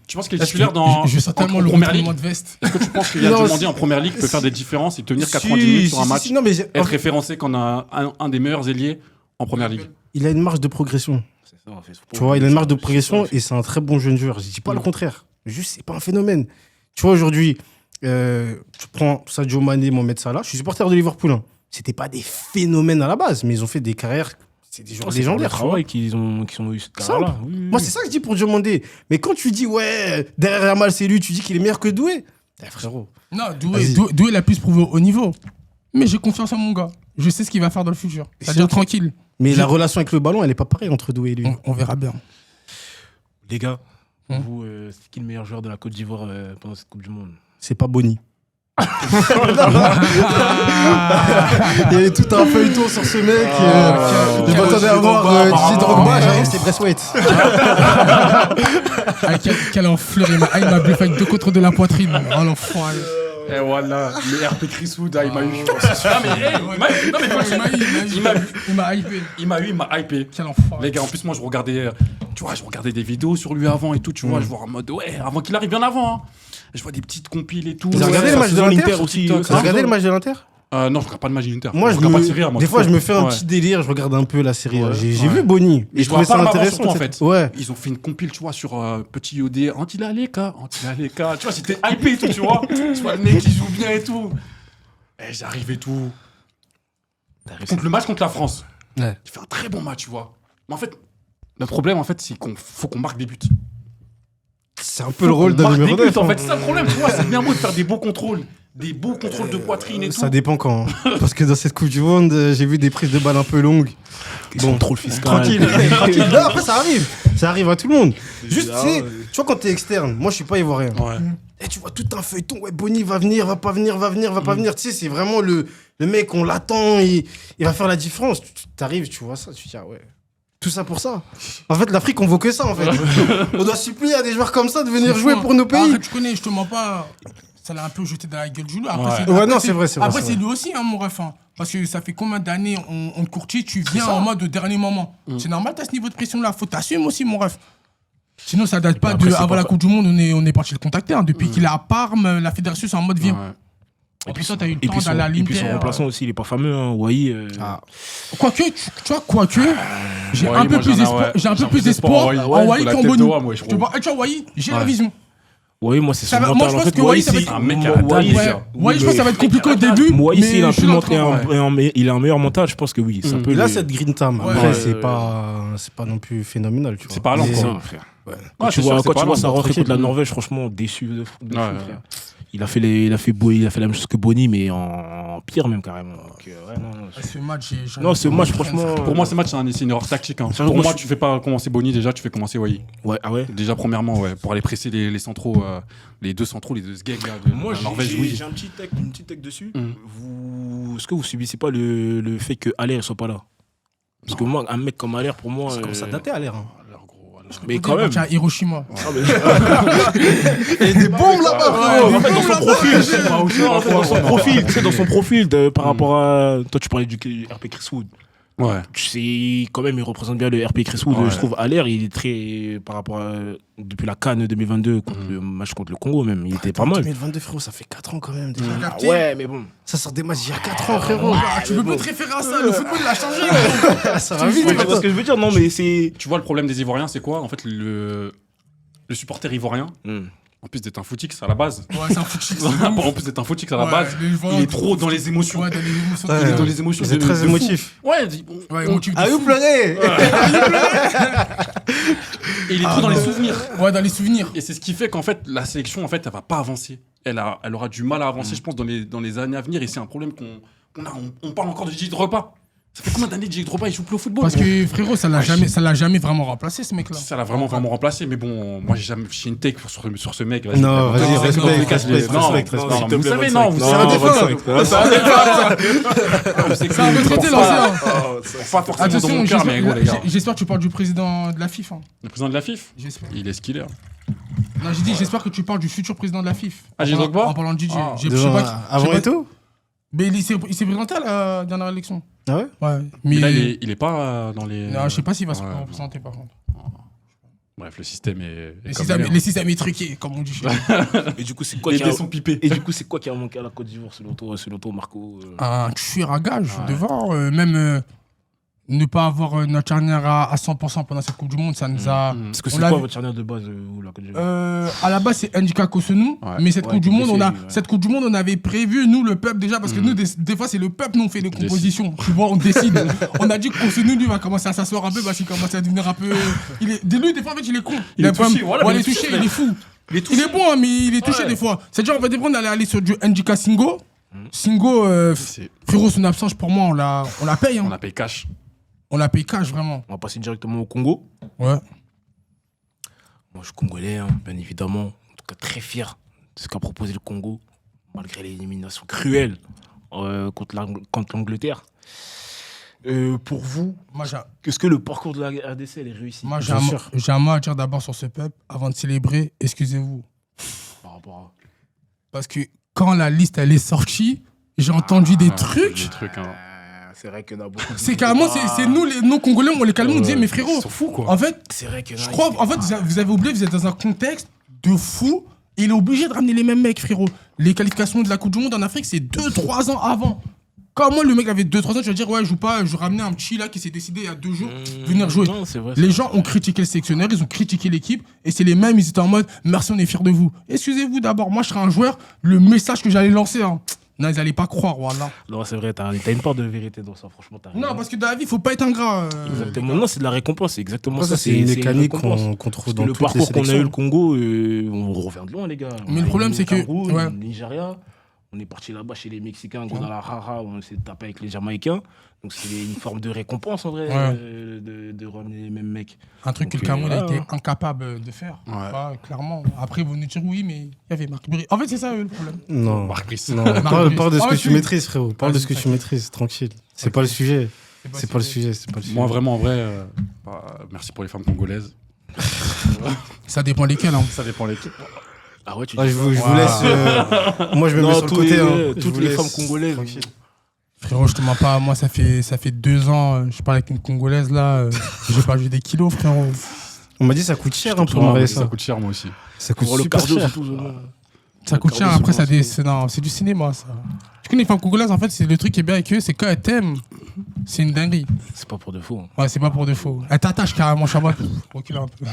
Tu penses qu'il est titulaire Je sens tellement en le première ligue? retournement de veste. Est-ce que tu penses qu'il y a Non, Diomandé en première ligue peut faire des différences et tenir Si, 90 minutes sur un si, match, si, non, mais être référencé comme un des meilleurs ailiers en première ligue? il a une marge de progression. C'est ça, en fait. Tu vois, il a une marge de progression et c'est un très bon jeune joueur. Je dis pas le contraire. Juste, c'est pas un phénomène. Tu vois, aujourd'hui, tu prends Sadio Mané, Mohamed Salah. Je suis supporter de Liverpool. Hein. C'était pas des phénomènes à la base, mais ils ont fait des carrières. C'est des joueurs C'est pour le légendaires. tu vois. travail qu'ils ont eu cette carrière-là. Oui, oui, Moi, oui. c'est ça que je dis pour demander. Mais quand tu dis, ouais, derrière Yamal, c'est lui, tu dis qu'il est meilleur que Doué. Frérot. Non, Vas-y. Doué l'a plus prouvé au niveau. Mais j'ai confiance en mon gars. Je sais ce qu'il va faire dans le futur. C'est-à-dire tranquille. Mais la relation avec le ballon, elle est pas pareille entre Doué et lui. On verra bien. Les gars, Hum. vous, c'est qui le meilleur joueur de la Côte d'Ivoire pendant cette Coupe du Monde? C'est pas Bonny. Il y avait tout un feuilleton sur ce mec. Je m'attendais à voir Didier Drogba, j'arrive, c'est Braithwaite. Quel enfleur, il m'a bluffé avec 2 contre de la poitrine. Oh l'enfoiré. Et voilà, le RP Chris Wood, il m'a eu. Ah, mais, hey, non, mais faut le dire. Il m'a hypé. Il m'a hypé. Quel enfoiré. Les gars, en plus, moi, je regardais des vidéos sur lui avant et tout, tu vois, je vois en mode, ouais, avant qu'il arrive bien avant, hein. Je vois des petites compiles et tout. Vous avez regardé Ouais, le match de saison l'Inter Inter aussi, Vous avez regardé le match de l'Inter Non, je regarde pas de match d'Inter. Moi, regarde pas de série A, moi, des fois, trop. je me fais un Ouais. petit délire, je regarde un peu la série. Ouais. J'ai Ouais. vu Bonny. Et Et je trouvais ça intéressant. en cette- fait. Ouais. Ils ont fait une compile, tu vois, sur Petit Yodé, Antilaleka. Tu vois, c'était hypé et tout, tu vois. Tu vois, le mec qui joue bien et tout. Et j'arrive et tout. Contre le match contre la France. Ouais. Il fait un très bon match, tu vois. Mais en fait, le problème, en fait, c'est qu'il faut qu'on marque des buts. C'est un peu le rôle d'un Marque numéro des buts, 9. en fait. C'est ça le problème, tu vois. C'est bien beau de faire des beaux contrôles. Des beaux contrôles de poitrine et tout. Ça dépend quand. hein. Parce que dans cette Coupe du Monde, j'ai vu des prises de balles un peu longues. Bon, trop le fiscal. Tranquille. Tranquille. Non, après, ça arrive. Ça arrive à tout le monde. Juste, tu vois, quand t'es externe, moi, je suis pas ivoirien. Ouais. Et tu vois tout un feuilleton, ouais, Bonny va venir, va pas venir, va venir, va pas venir. Tu sais, c'est vraiment le mec, on l'attend, il va faire la différence. T'arrives, tu vois ça, tu te dis, ah ouais. Tout ça pour ça. En fait, l'Afrique, on vaut que ça, en fait. On doit supplier à des joueurs comme ça de venir jouer pour nos pays. Arrête, tu connais, je te mens pas. Ça l'a un peu jeté dans la gueule du loup. Après, Ouais. Ouais, non, c'est vrai, c'est vrai. Après, c'est c'est vrai. lui aussi, hein, mon ref. Hein. Parce que ça fait combien d'années on te courtille, tu viens en mode dernier moment. C'est normal, t'as ce niveau de pression-là. Faut t'assumer aussi, mon ref. Sinon, ça date pas après, de. c'est Avant pas la fa- Coupe du Monde, on est parti le contacter. Hein. Depuis qu'il est à Parme, la fédération, c'est en mode viens. Ouais. Et puis toi, t'as eu le Et temps puis, d'aller à et puis son l'Inter. remplaçant aussi, il est pas fameux, hein. Wai. Quoique, tu vois, quoique, j'ai Ouais, un peu moi, plus j'en ai, d'espoir. ouais. J'ai un peu J'ai plus un peu d'espoir d'espoir en Wai. en Wai Faut la qu'en tête Bonny. de Wai, moi, je Tu trouve. vois, tu vois, Wai, j'ai la Ouais. vision. Wai, moi, c'est Ça son va- moi, mental. je En pense fait, que Wai, ça va c'est être- Un mec à la Wai, dingue, c'est- déjà. Wai, je pense que ça va être compliqué au début. Moi, mais ici, il a je suis pu dans le montrer train. il a un meilleur mental, je pense que oui. Ça peut Il a lui- cette green time. Ouais. Après, Ouais, c'est ouais. pas non plus phénoménal, tu vois. C'est pas lent, Mais- quoi. Ça, frère. Ouais, Quand c'est tu vois, sûr, c'est quand pas tu vois lent, sa rentrée tranquille. contre la Norvège, franchement, déçu de fou, Ouais, ouais. frère. il a fait la même chose que Bonny, mais en pire même carrément. Donc, ouais, non, Ce match, non, ce match, franchement. Pour moi, ce match, c'est une erreur tactique. Hein. Pour moi, tu fais pas commencer Bonny déjà, tu fais commencer Wai. Ouais, ah ouais. Déjà, premièrement, pour aller presser les centraux, les deux Sgeg de Moi, la Norvège. Oui. j'ai une petite tech dessus. Est-ce que vous subissez pas le fait que Aller soit pas là? Parce que moi, un mec comme Aller, pour moi. Ça commence à dater à l'air. Hein. Mais quand même. à Hiroshima. Et des bombes là-bas, En fait, dans son profil, tu sais, dans son profil, par rapport à. Toi, tu parlais du RP Chris Wood. Ouais. Quand même, il représente bien le RP Chris Wood. Ouais. Je trouve à l'air, il est très. Par rapport à. Depuis la CAN 2022, le match contre le Congo, même, il était pas mal. 2022, frérot, ça fait 4 ans quand même. Déjà. Ouais, mais bon. Ça sort des matchs il y a 4 ans, frérot. Tu peux pas te référer à ça, le football l'a changé. Ça va vite, Tu vois ce que je veux dire? Non, mais c'est. Tu vois, le problème des Ivoiriens, c'est quoi? En fait, le supporter ivoirien, en plus d'être un footix à la base, Ouais, c'est un footix. en plus d'être un footix à la base, il est trop dans les émotions. Ouais, dans les émotions. Il est dans les émotions. C'est de très fou. émotif. Ouais, Émotif de Ah, vous fou. pleurez et il est trop dans les souvenirs. Ouais, dans les souvenirs. Et c'est ce qui fait qu'en fait, la sélection, en fait, elle va pas avancer. Elle aura du mal à avancer, je pense, dans les années à venir. Et c'est un problème qu'on a. On parle encore de Didier Drogba. Ça fait combien d'années que Didier Drogba il joue plus au football? Parce que frérot, ça l'a jamais vraiment remplacé ce mec-là. Ça l'a vraiment remplacé. Mais bon, moi, j'ai une take sur ce mec. Vas-y. Non, vas-y, Non, respect. non, vous savez, non, vous savez pas. C'est un retraité l'ancien. Pas forcément dans Attention, mon cœur, mais gros, les gars. j'espère que tu parles du président de la FIFA. Le président de la FIF, J'espère. il est ce qu'il est. Non, j'ai dit, j'espère que tu parles du futur président de la FIFA. Ah, Didier Drogba? En parlant de DJ. Ah. Je sais pas qui- Avant je sais et pas- tout Mais il s'est présenté à la dernière élection. Ah ouais? Ouais. Mais Mais là, il est pas dans les. non, je sais pas s'il va se Ouais. représenter par contre. Bref, le système est. Les systèmes est truqués, comme on dit chez nous. Et du coup, c'est quoi Les qui a. dés sont pipés. Et du coup, c'est quoi qui a manqué à la Côte d'Ivoire selon toi, Marco? Un tueur à gage devant. Même ne pas avoir notre charnière à 100% pendant cette Coupe du Monde, ça nous a. Parce que on c'est l'a quoi vu. votre charnière de base ou la Côte d'Ivoire? À la base, c'est Ndika Kosenou, Ouais. mais cette Ouais, Coupe du Monde, blessé, cette Coupe du Monde, on avait prévu, nous, le peuple, déjà, parce que nous, des fois, c'est le peuple, nous, on fait les compositions. Tu vois, on décide. On a dit que Kosenou, lui, va commencer à s'asseoir un peu, parce qu'il commence à devenir un peu. Lui, des fois, en fait, il est con. Il est a un problème. touché, voilà, Ouais, mais il est touché, il est fou. Il est bon, hein, mais il est touché Ouais. des fois. C'est-à-dire, on va dépendre d'aller aller sur du Ndika Singo. Singo, C'est- frérot, son absence, pour moi, on la paye. On Hein. a payé cash. On la paye cash, vraiment. On va passer directement au Congo. Ouais. Moi, je suis congolais, hein, bien évidemment. En tout cas, très fier de ce qu'a proposé le Congo, malgré l'élimination cruelle contre l'Angleterre. Pour vous, Moi, est-ce que le parcours de la RDC elle est réussi Moi, Bien sûr. j'ai un mot à dire d'abord sur ce peuple. Avant de célébrer, excusez-vous. par rapport Parce que quand la liste, elle est sortie, j'ai entendu des trucs. Des trucs, hein. C'est vrai qu'il y en a beaucoup. C'est carrément, c'est nous, les non-congolais, on les calme, on disait, mais frérot, Ils sont fous, quoi. en fait, C'est vrai que je crois, en fait, vous avez oublié, vous êtes dans un contexte de fou. Et il est obligé de ramener les mêmes mecs, frérot. Les qualifications de la Coupe du Monde en Afrique, c'est 2-3 ans avant. Quand moi, le mec avait 2-3 ans, tu vas dire, ouais, je joue pas, je ramenais un petit là qui s'est décidé il y a 2 jours, venir jouer. Non, c'est vrai. Les gens ont critiqué le sélectionneur, ils ont critiqué l'équipe, et c'est les mêmes, ils étaient en mode merci, on est fiers de vous. Excusez-vous d'abord, moi je serais un joueur, le message que j'allais lancer, hein, non, ils allaient pas croire, voilà. Non, c'est vrai, t'as une part de vérité dans ça, franchement. T'as Non, raison. parce que dans la vie, faut pas être ingrat. Exactement. Non, c'est de la récompense, c'est exactement Ça, ça. c'est une mécanique récompense. qu'on trouve Parce dans que le toutes les parcours qu'on a eu sélections. le Congo, on revient de loin, les gars. Mais le problème, c'est que- Cameroun, ouais. Nigeria, on est parti là-bas chez les Mexicains, Guadalajara, on s'est tapé avec les Jamaïcains. Donc c'est une forme de récompense en vrai, Ouais. de ramener les mêmes mecs. Un truc que Donc, le Cameroun a voilà. été incapable de faire. Ouais. Pas, clairement. Après, vous nous direz oui, mais il y avait Marc Berry. En fait, c'est ça le problème. Non, Marc Brice. non. Marc Parle de ce Ah, que oui. tu maîtrises, frérot. Parle de ce que Vas-y, tu maîtrises, tranquille. C'est pas le sujet. C'est pas le sujet. Moi, vraiment, en vrai, merci pour les femmes congolaises. Ça dépend lesquels. Hein. Ça dépend l'équipe. Ah ouais, tu Ah, dis je vous laisse. Moi, je me mets sur le côté. Je toutes vous les laisse femmes congolaises. tranquille. Frérot, je te mens pas. Moi, ça fait 2 ans. Je parle avec une Congolaise là. J'ai perdu des kilos, frérot. On m'a dit ça coûte cher hein, pour Ouais, m'envoyer ça ça. coûte cher, moi aussi. Ça coûte Pour le super cardio, cher. surtout. Ça coûte cher. cardio, Après, c'est c'est du cinéma, ça. Tu connais les femmes congolaises, en fait, c'est le truc qui est bien avec eux, c'est quand elles t'aiment, c'est une dinguerie. C'est pas pour de faux. Ouais, c'est pas pour de faux. Elle t'attache carrément, Shabbat. Recule un peu.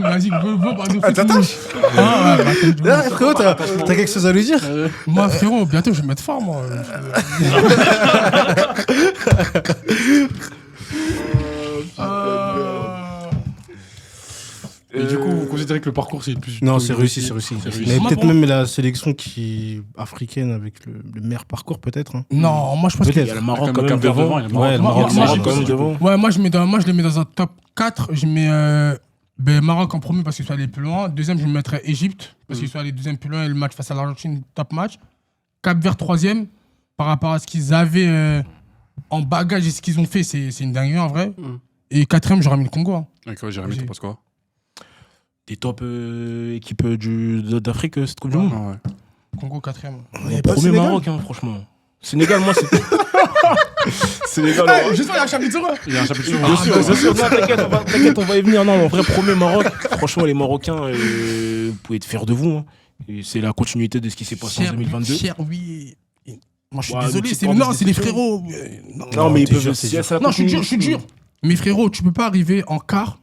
Vas-y, veux pas de Elle t'attache Ah, ouais, bah, Ah, frérot, t'as quelque chose à lui dire moi, frérot, bientôt, je vais me mettre fort, moi. Et du coup, vous considérez que le parcours, c'est le plus. Non, c'est réussi, c'est réussi. Mais Moi, peut-être pour- même la sélection qui africaine avec le meilleur parcours, peut-être. Hein. Non, moi je pense Il que. y a le Maroc Comme quand le même Cap-Vert devant. devant, il y a le Ouais, le Maroc, moi, Quand même devant. Ouais, moi je les mets dans un top 4. Je mets Maroc en premier parce qu'ils sont allés plus loin. Deuxième, je mettrais Égypte parce qu'ils sont allés deuxième plus loin et le match face à l'Argentine, top match. Cap-Vert troisième par rapport à ce qu'ils avaient en bagage et ce qu'ils ont fait, c'est une dinguerie en vrai. Et quatrième, j'aurais mis le Congo. Hein. Ok, Jérémy, Vas-y. tu penses quoi? Des top équipes d'Afrique, cette Coupe du Monde. Ah ouais. Congo quatrième. Il y a pas le Premier Sénégal. Maroc, hein, franchement. Sénégal, moi, c'est. Sénégal, ouais. Juste il y a un chapitre sur eux. Il y a un chapitre sur Bien sûr, bien sûr. Non, t'inquiète, on va y venir. Non, en vrai, premier Maroc. Franchement, les Marocains, vous pouvez être fiers de vous. Hein. Et c'est la continuité de ce qui s'est passé en 2022. Cher, oui. Moi je suis Ouais, désolé, mais c'est c'est non, pas c'est les des frérots. Non, mais ils t'es peuvent. dur, t'es dur. c'est la Non, je suis continuité. dur. Mais frérot, tu peux pas arriver en quart.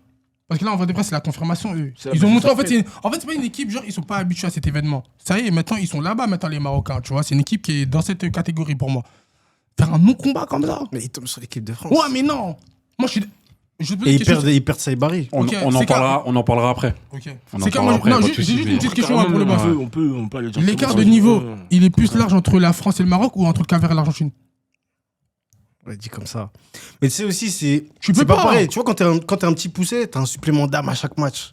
Parce que là, en vrai de vrai, c'est la confirmation. Eux. C'est la Ils ont montré, en fait, surprise. c'est pas une équipe, genre, ils sont pas habitués à cet événement. Ça y est, maintenant, ils sont là-bas, maintenant, les Marocains, tu vois. C'est une équipe qui est dans cette catégorie pour moi. Faire un non-combat comme ça. Mais ils tombent sur l'équipe de France. Ouais, mais non. Moi, je suis. Je te pose Et une question. ils perdent Saïbari. On, Ok, on en c'est parlera après. Ok. On en C'est quand parlera moi, après, non, pas de j'ai soucis, juste mais- une petite question pour le Carrément, bas. on peut aller dire. L'écart ça, de mais niveau, ouais. il est plus large entre la France et le Maroc ou entre le Cap-Vert et l'Argentine? Ouais, dit comme ça. Mais tu sais aussi, c'est Tu peux c'est pas pas. pareil. Tu vois, quand t'es un petit poussé, t'as un supplément d'âme à chaque match.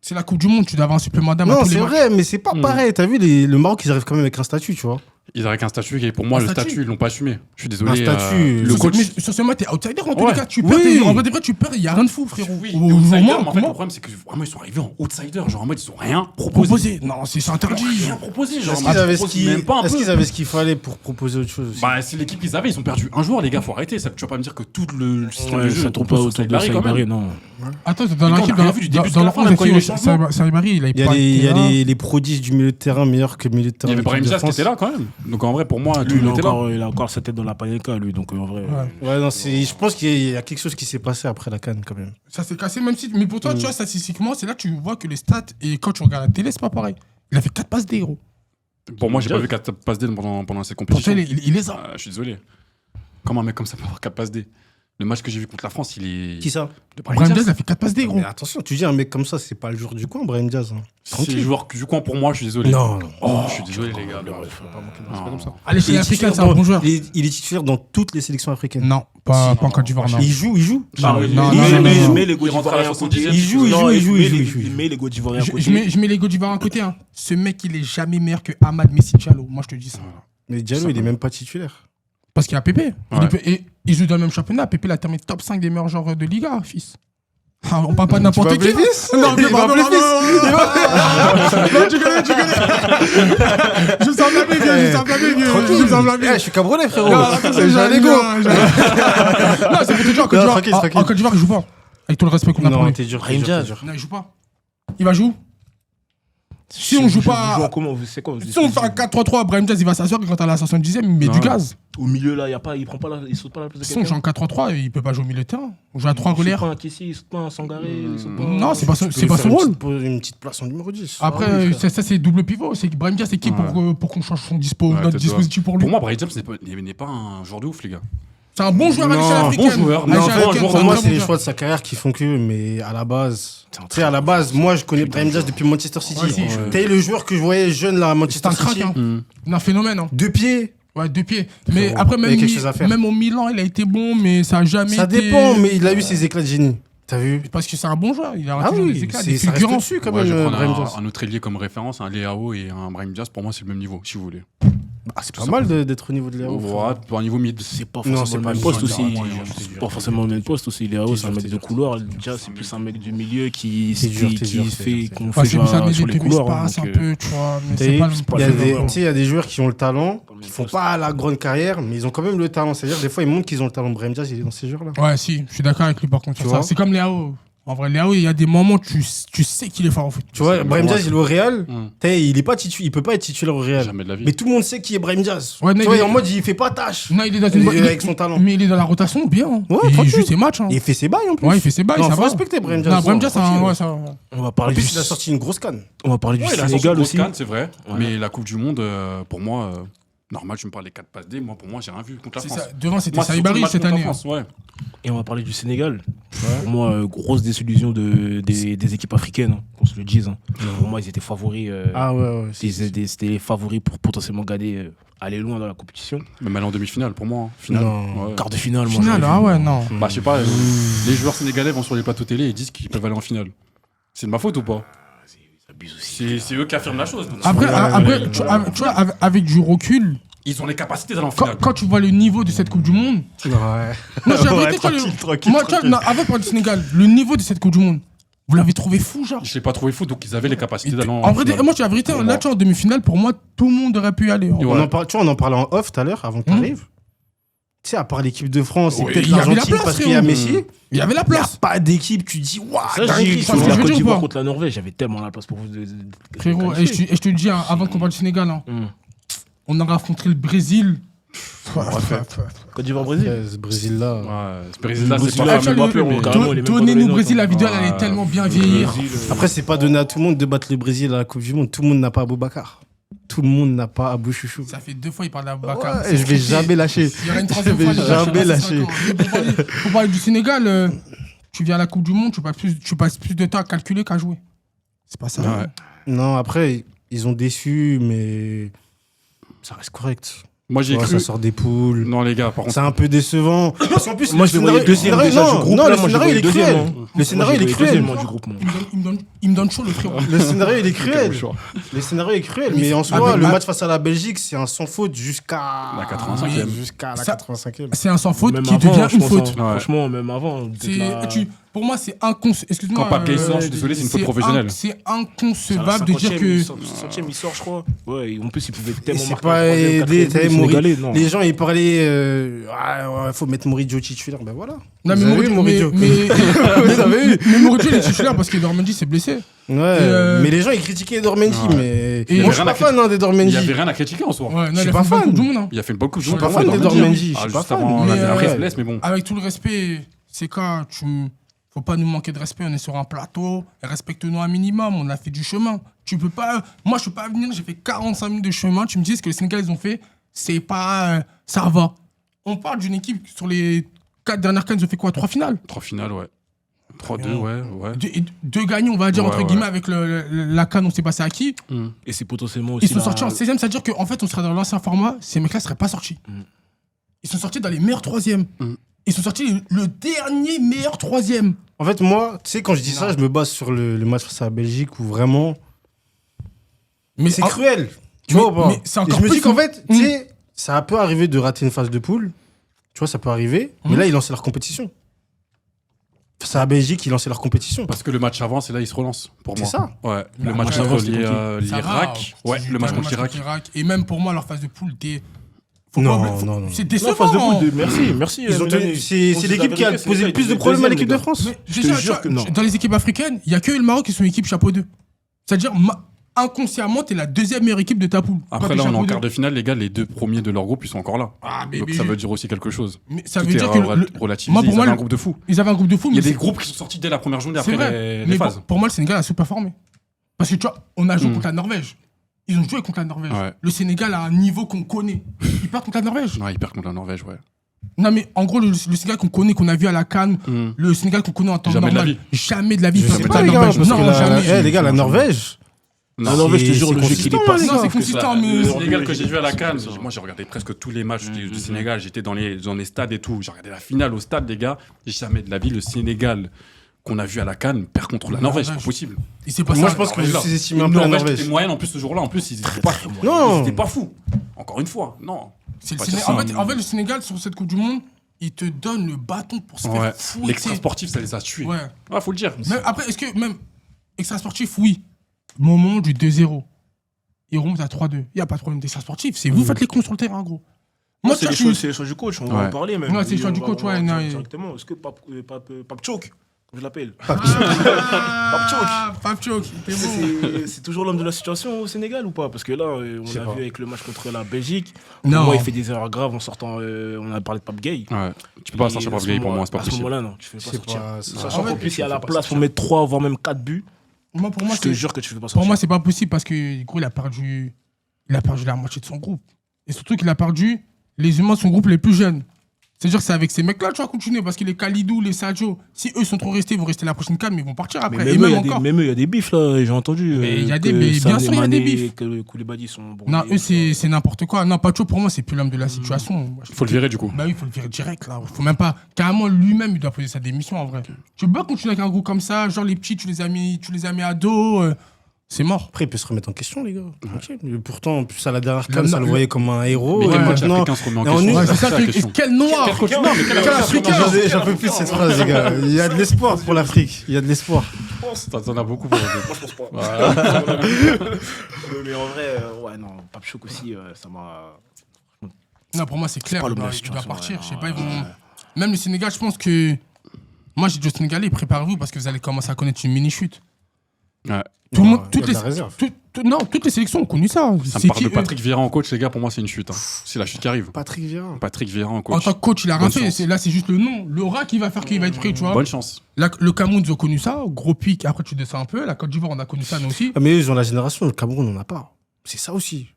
C'est la Coupe du Monde, tu dois avoir un supplément d'âme à Non, tous les c'est matchs. vrai, mais c'est pas pareil. T'as vu, le Maroc, ils arrivent quand même avec un statut, tu vois. Ils arrivent avec un statut qui, pour moi, Un le statut. statut, ils l'ont pas assumé. Je suis désolé. Un statut, le Sur coach. ce- mais sur ce match, t'es outsider en tous Ouais. les cas. Tu perds, Oui. en vrai de vrai, tu perds, il y a rien de fou, frérot. Oui, Au les outsiders, moment, mais en fait, le comment problème, c'est que vraiment, ils sont arrivés en outsider. Genre, en mode, ils ont rien proposé. proposer? Non, c'est interdit. Rien proposé. Genre, Est-ce en mode, qu'ils avaient, ils proposent même pas un peu. ce qu'il fallait pour proposer autre chose aussi Bah, c'est l'équipe qu'ils avaient. Ils ont perdu un joueur, les gars. Faut arrêter. Ça, tu vas pas me dire que tout le système Ouais, de jeu ça tourne pas repose autour sur de Saïd Barry, quand Saïd même. non. Attends, dans Mais quand l'équipe, on a vu du début jusqu'à dans la le fin, même quand il y a eu les changements. Saïbari, il a Il y a, pas il y a été là. les prodiges du milieu de terrain meilleurs que le milieu de Il terrain. y avait de Brahim l'équipe de Diaz qui France. était là quand même. Donc en vrai, pour moi, tout Lui, le monde était là. il a encore sa tête dans la panenka, lui. Donc en vrai. Ouais. Ouais, non, je pense qu'il y a quelque chose qui s'est passé après la CAN quand même. Ça s'est cassé, même si. Mais pour toi, tu vois, statistiquement, c'est là que tu vois que les stats, et quand tu regardes la télé, c'est pas pareil. Il a fait 4 passes D, gros. Pour moi, j'ai pas Diaz. vu 4 passes D pendant cette Pour toi, compétition. il les a. Je suis désolé. Comment un mec comme ça peut avoir 4 passes D? Le match que j'ai vu contre la France, il est. Qui ça De Brahim Diaz, il a fait 4 passes D, gros. Mais attention, tu dis un mec comme ça, c'est pas le joueur du coin, Brahim Diaz. Hein. C'est le joueur du coin pour moi, je suis désolé. Non. Oh, je suis désolé, les gars. C'est pas comme ça. Allez, chez Il les est Africains, titulaire c'est un dans- bon joueur. il est titulaire dans toutes les sélections africaines. Non, pas en Côte d'Ivoire, non. Il joue. Non, oui, non, oui, non, oui, non, oui, non. Mais les Il rentre à la Gaudivoiriens à côté. 70e. Il joue. Mais les Gaudivoiriens à côté. Je mets les Gaudivoiriens à côté. Hein. Ce mec, il est jamais meilleur que Ahmad Messi Diallo. Moi, je te dis ça. Mais Diallo, il est même pas titulaire. Parce qu'il y a Pépé. Ouais. Et il joue dans le même championnat. Pépé, il a terminé top 5 des meilleurs joueurs de Liga, fils. Ah, on parle pas de n'importe vas qui. appeler fils Non, Il va appeler Non, tu connais. Je sens la vieux, je sens la vieux. Je sens la Eh, vieux. je suis camerounais, frérot. Non, attends, J'ai un ego. Non, c'est pour te dire, en Côte Non, d'Ivoire, tranquille. en Côte d'Ivoire, il joue pas. Avec tout le respect qu'on a pour Non, lui. t'es dur. Brahim Diaz. Non, il joue pas. Il va jouer où? Si on joue pas. Comment c'est quoi Si on fait un 4-3-3, Brahim Diaz, il va s'asseoir quand à la 70e, il met Non. du gaz. Au milieu là, il prend pas il saute pas la place de Si on joue quelqu'un. en 4-3-3, il peut pas jouer au milieu de terrain. On joue à 3 Il saute relais. pas un Kessie, il saute pas un Sangaré, il saute pas. Non, c'est pas son Tu peux rôle. faire une petite place en numéro 10. Après, Ah oui, frère. ça c'est double pivot. C'est que Brahim Diaz, c'est qui pour qu'on change son Ouais, notre peut-être dispositif pour lui? Pour moi, Brahim Diaz n'est pas un joueur de ouf, les gars. C'est un bon joueur à l'échelle Non, africaine. bon joueur. À Non, l'échelle bon africaine, joueur, c'est un Pour moi, très c'est bon les joueur. choix de sa carrière qui font que, mais à la base. Tu sais, à la base, moi, je connais Brahim Diaz depuis Manchester City. Ouais, si. T'es le joueur que je voyais jeune là à C'est Manchester un crack, City. hein. Un phénomène. Hein. 2 pieds. Ouais, 2 pieds. Mais Frérot, après, il y a quelque chose à faire. même au Milan, il a été bon, mais ça a jamais Ça été. dépend, mais il a eu ses éclats de génie. T'as vu? Parce que c'est un bon joueur. Il a Ah raté des oui, éclats, des ça reste fulgurants. dessus quand Ouais, je vais même, prendre Brahim Diaz. un autre ailier comme référence, un Léao et un Brahim Diaz. Pour moi, c'est le même niveau, si vous voulez. Ah, c'est pas mal d'être au niveau de Léo. Ouais, pour un niveau mid. C'est pas Non, forcément c'est le pas même le poste même aussi. niveau. C'est pas forcément le même poste aussi. Léo, c'est un mec de couloir. Déjà, c'est plus un mec du milieu qui C'est dur, fait qu'on Ouais, fait c'est jouer ça, mais sur les couloirs. l'espace un donc, peu, tu vois. Mais Il c'est y pas a le pas des, le même joueur. tu sais, il y a des joueurs qui ont le talent, Comme qui les font postes. pas la grande carrière, mais ils ont quand même le talent. C'est-à-dire, des fois, ils montrent qu'ils ont le talent. Brahim Diaz, il est dans ces joueurs-là. Ouais, si, je suis d'accord avec lui par contre Tu sur ça. vois C'est comme Léao. En vrai, Léao, il y a des moments où tu sais qu'il est fort au foot. Tu vois, Brahim Diaz, il est au Real. Hum. Il peut pas être titulaire au Real. Jamais de la vie. Mais tout le monde sait qui est Brahim Diaz. Ouais, Tu mais vois, il- en mode, il fait pas tâche. Non, il est dans Il une est avec son talent. Mais il est dans la rotation bien. Hein. Ouais, il tranquille. joue ses matchs. Hein. Et il fait ses bails en plus. Ouais, il fait ses bails, Non, ça faut va. respecter Brahim Diaz. Non, Brahim Diaz, Tranquille. ouais, ça va. On va En parler du plus, il a sorti une grosse canne. On va parler du Ouais, il a sorti Sénégal une aussi. grosse canne, c'est vrai. Ouais. Mais la Coupe du Monde, pour moi, normal, tu me parles des 4 passes D. Moi, pour moi, j'ai rien vu contre la C'est France. ça. Devant, c'était Moi, c'est surtout le Saïbari match cette contre la année. France, ouais. Et on va parler du Sénégal. Pour moi, grosse désillusion des équipes africaines, hein, qu'on se le dise. Hein. Pour moi, ils étaient favoris. C'était les favoris pour potentiellement gagner, aller loin dans la compétition. Même aller en demi-finale, pour moi. Hein. Finale. Non. Ouais. Quart de finale, moi. Finale, j'avais vu. ouais, non. Bah, je sais pas, les joueurs sénégalais vont sur les plateaux télé et disent qu'ils peuvent aller en finale. C'est de ma faute ou pas? Ils abusent aussi. C'est eux qui affirment la chose. Après, tu vois, avec du recul, Ils ont les capacités d'aller en finale. quand tu vois le niveau de cette Coupe du Monde. Ouais. Non, j'ai Ouais, arrêté quand tranquille. Moi, tu vois, non, avec le Sénégal, le niveau de cette Coupe du Monde, vous l'avez trouvé fou, genre. Je l'ai pas trouvé fou, donc ils avaient les capacités d'aller En vrai, moi, je dis la vérité, là, tu vois, en demi-finale, pour moi, tout le monde aurait pu y aller. Ouais. On en parlait en off tout à l'heure, avant que tu arrives. Tu sais, à part l'équipe de France et Ouais, peut-être il y avait la l'Argentine place, parce qu'il y a frérot. Messi, Il y avait la il n'y a place. pas d'équipe, tu dis, waouh, Ça, je dinguerie, dis, tu ça, vois. je la veux Côte dire ou d'Ivoire pas contre la Norvège, j'avais tellement la place pour vous. Frérot, et je te le dis, hein, avant qu'on parle du Sénégal, hein, on aurait affronté le Brésil. Côte d'Ivoire-Brésil. Ce Brésil-là. Ouais, ce Brésil-là, c'est Brésil-là, pas je me rappelle, mais- on carrément, il est même pas dans Donnez-nous les le Brésil, notes, la vidéo, hein. elle allait tellement bien vieillir. Après, c'est pas donné à tout le monde de battre le Brésil à la Coupe du Monde. Tout le monde n'a pas Aboubacar. Tout le monde n'a pas Abou Chouchou. Ça fait 2 fois, il parle d'Aboubacar. Ouais, je vais jamais lâcher. Il y aura une Je troisième vais fois. les gars, jamais je sais pas, c'est lâcher. 5 ans. Mais pour parler du Sénégal, tu viens à la Coupe du Monde, tu passes plus de temps à calculer qu'à jouer. C'est pas ça. Ouais. Non, après, ils ont déçu, mais ça reste correct. Moi, j'ai Ouais, cru. ça sort des poules. Non, les gars, par contre. C'est un peu décevant. Parce qu'en plus, Moi, le je les voyais scénario- deuxième le déjà scénario- du groupe. non, là, le moi, je scénario, les il est voyais cruel. deuxième, hein. Le scénario, il est cruel. Deuxième, moi, du groupe, moi. Il me donne chaud, le frérot. Le scénario, il est cruel. Quel choix. Le scénario est cruel. Mais Mais en c'est- soi, avec- le match face à la Belgique, c'est un sans faute jusqu'à La 85e. Jusqu'à la Ça- 85e. C'est un sans faute Même qui avant, devient je une pense, faute. hein. Franchement, même avant. Pour moi, c'est inconcevable. Excuse-moi. Quand Pape Gueye sort, je suis désolé, c'est une faute professionnelle. C'est inconcevable de dire que. 60e, il sort, je crois. Ouais, en plus, il pouvait tellement c'est marquer. pas un troisième, aidé, quatrième t'avais but, Mori- Sénégalais, non. Les gens, ils parlaient. Faut mettre Moridio titulaire. Ben voilà. Non, Vous mais avez vu Moridio. Vous avez vu Mais Moridio, il est titulaire parce que Normandy s'est blessé. Ouais. Mais les gens, ils critiquaient Dormendy. Ouais. Mais Et moi, je suis rien à pas fan des Il Dormendy. y avait rien à critiquer en soi. Ouais, non, suis il a pas fait une bonne fan. Coupe du Monde. hein. Il a fait une bonne coupe du Je suis monde. pas pour fan moi, des Dormendy. Dormendy. Je Ah, suis pas juste fan. avant, Mais, après, il se ouais. blesse, mais bon. Avec tout le respect, c'est quand faut pas nous manquer de respect. On est sur un plateau. Respecte-nous un minimum. On a fait du chemin. Tu peux pas. Moi, je peux pas venir. J'ai fait 45 minutes de chemin. Tu me dis ce que les Sénégalais ils ont fait. C'est pas. Ça va. On parle d'une équipe sur les 4 dernières cannes. Ils ont fait quoi? 3 finales. 3 finales, ouais. 3-2, ouais. Deux gagnés, on va dire, Ouais, entre ouais. guillemets, avec la canne. On s'est passé à qui? Et c'est potentiellement aussi. Ils sont sortis en 16e. C'est-à-dire qu'en fait, on serait dans l'ancien format. Ces mecs-là seraient pas sortis. Ils sont sortis dans les meilleurs 3e. Ils sont sortis le dernier meilleur 3e. En fait, moi, tu sais, quand je dis ça, je me base sur le match face à la Belgique où vraiment. Mais C'est en- cruel. Tu mais- vois ou pas mais c'est Et encore je me dis plus qu'en fou. fait, tu sais, ça peut arriver de rater une phase de poule. Tu vois, ça peut arriver. Mais là, ils lançaient leur compétition. Face à la Belgique, ils lançaient leur compétition. Parce que le match avant, c'est là, il se relance, pour moi. C'est ça. Ouais. Non, Le match match contre avant, c'était Ça va, l'Irak. Ouais, le match contre l'Irak. Et même pour moi, leur phase de poule, Non. c'est Non, décevant. phase de poule, merci. Ils ont tenu- c'est l'équipe qui a posé le plus de problèmes à l'équipe de France. Mais Je te déjà, jure tu que vois, non. dans les équipes africaines, il n'y a que le Maroc qui sont équipe chapeau 2. C'est-à-dire, inconsciemment, t'es la deuxième meilleure équipe de ta poule. Après, Toi, là, t'es on est en chapeau quart 2. de finale, les gars, les 2 premiers de leur groupe, ils sont encore là. Ah, mais Donc ça veut dire aussi quelque chose. Mais ça Tout veut est dire que relativisé. moi, pour Ils moi, avaient un le- groupe de fous. ils avaient un groupe de fous. Il y a mais des groupes qui sont sortis dès la première journée c'est après vrai. les Mais phases. pour moi, le Sénégal a sous-performé. Parce que tu vois, on a joué contre la Norvège. Ils ont joué contre la Norvège. Ouais. Le Sénégal a un niveau qu'on connaît. Ils partent contre la Norvège. Non, ils perdent contre la Norvège, ouais. Non, mais en gros, le Sénégal qu'on connaît, qu'on a vu à la CAN, le Sénégal qu'on connaît en temps Jamais de la normal, vie. jamais de la vie. Je ils sais perdent pas, contre les la gars, Norvège. parce que Non, jamais. les gars, la Norvège. La Norvège, je te jure, le jeu qu'il est consistant, pas. les gars. Non, c'est consistant, mais. Le Sénégal que j'ai vu à la Cannes, moi j'ai regardé presque tous les matchs du Sénégal, j'étais dans les stades et tout, j'ai regardé la finale au stade, les gars, jamais de la vie le Sénégal qu'on a vu à la Cannes perd contre la Norvège, c'est pas possible. Il s'est passé Moi, un- je pense que Norvège, vous là. sous-estimez un Une peu la Norvège Norvège. était moyenne en plus ce jour-là, en plus ils étaient pas fous. Non. Ils étaient pas fous. Encore une fois, non. c'est le Pas Sénégal. ça, En fait, le Sénégal, sur cette Coupe du Monde, il te donne le bâton pour se Ouais. faire fouetter. L'extra sportif, ça les a tués. Ouais. Ah, faut le dire. Même, après, est-ce que même extra sportif, oui. Moment du 2-0. Il remonte à 3-2. Il n'y a pas de problème d'extra sportif. C'est vous faites les cons sur le terrain, gros. Moi, C'est ça, les je choix- suis. c'est les choix du coach, on va Ouais. en parler même. Ouais, c'est les choix du coach, ouais, non, Directement. Est-ce que Pape Choke, comme je l'appelle, Ah, Pape Choc, t'es bon. c'est toujours l'homme de la situation au Sénégal ou pas? Parce que là, on a vu avec le match contre la Belgique. Non. Pour moi, il fait des erreurs graves en sortant. On a parlé de Pape Gueye. Ouais. Tu peux pas sortir par Vieille pour moi, c'est pas À ce possible. moment-là, non, tu fais pas C'est sortir. pas- Sachant En fait, qu'en plus, il y a tu la fais pas place pour sortir. mettre 3 voire même 4 buts. Moi, pour moi, Je te c'est. jure que tu fais pas sortir. Pour moi, c'est pas possible parce que, du coup, il a perdu la moitié de son groupe. Et surtout qu'il a perdu les humains de son groupe les plus jeunes. C'est-à-dire que c'est avec ces mecs-là que tu vas continuer parce que les Khalidou, les Sadio, si eux sont trop restés, ils vont rester la prochaine CAN, mais ils vont partir Mais après. même Et eux, même il y a encore. même eux, il y a des bifs là, j'ai entendu. Mais il y a des- que mais bien Sané, sûr, il y a des Mané, bifs. Que Koulibaly sont bons. Non, eux, c'est n'importe quoi. Non, Pacho, pour moi, c'est plus l'homme de la situation. Faut le virer du coup. Bah oui, il faut le virer direct, là. Faut même pas. Carrément, lui-même, il doit poser sa démission, en vrai. Tu peux pas continuer avec un groupe comme ça, genre les petits, tu les as mis à dos. C'est mort. Après, il peut se remettre en question, les gars. Tranquille. Et pourtant, en plus, à la dernière Le- CAN, ça le le- voyait comme un héros. Mais et quel coach maintenant, africain se remet en et en question une- Ouais, c'est C'est ça la qui question. Quel noir Quel africain J'en peux plus de cette phrase, les gars. Il y a de l'espoir pour l'Afrique. Il y a de l'espoir. T'en as beaucoup pour Moi, je pense pas. Voilà. Mais en vrai, ouais, non, Pape Chouk aussi, ça m'a. Non, pour moi, c'est clair. pas le Il doit même situation, partir. ouais, Je sais pas, ouais, ils vont. ouais. Même le Sénégal, je pense que. Moi, j'ai dit au Sénégalais, préparez-vous parce que vous allez commencer à connaître une mini-chute. Ouais. Tout le monde, il y a toutes de les, la réserve. non, toutes les sélections ont connu ça. Ça me C'est parle qui, de eux Patrick Vieira en coach, les gars, pour moi c'est une chute. Hein. C'est la chute qui arrive. Patrick Vieira. Patrick Vieira en En coach. tant que coach, il a rien Bonne fait. chance. Là, c'est juste le nom. L'aura qui va faire qu'il va être prêt, tu vois. Bonne chance. Le Cameroun, ils ont connu ça. Gros pic. Après, tu descends un peu. La Côte d'Ivoire, on a connu ça, nous aussi. Ah, mais eux, ils ont la génération, le Cameroun, on n'en a pas. C'est ça aussi.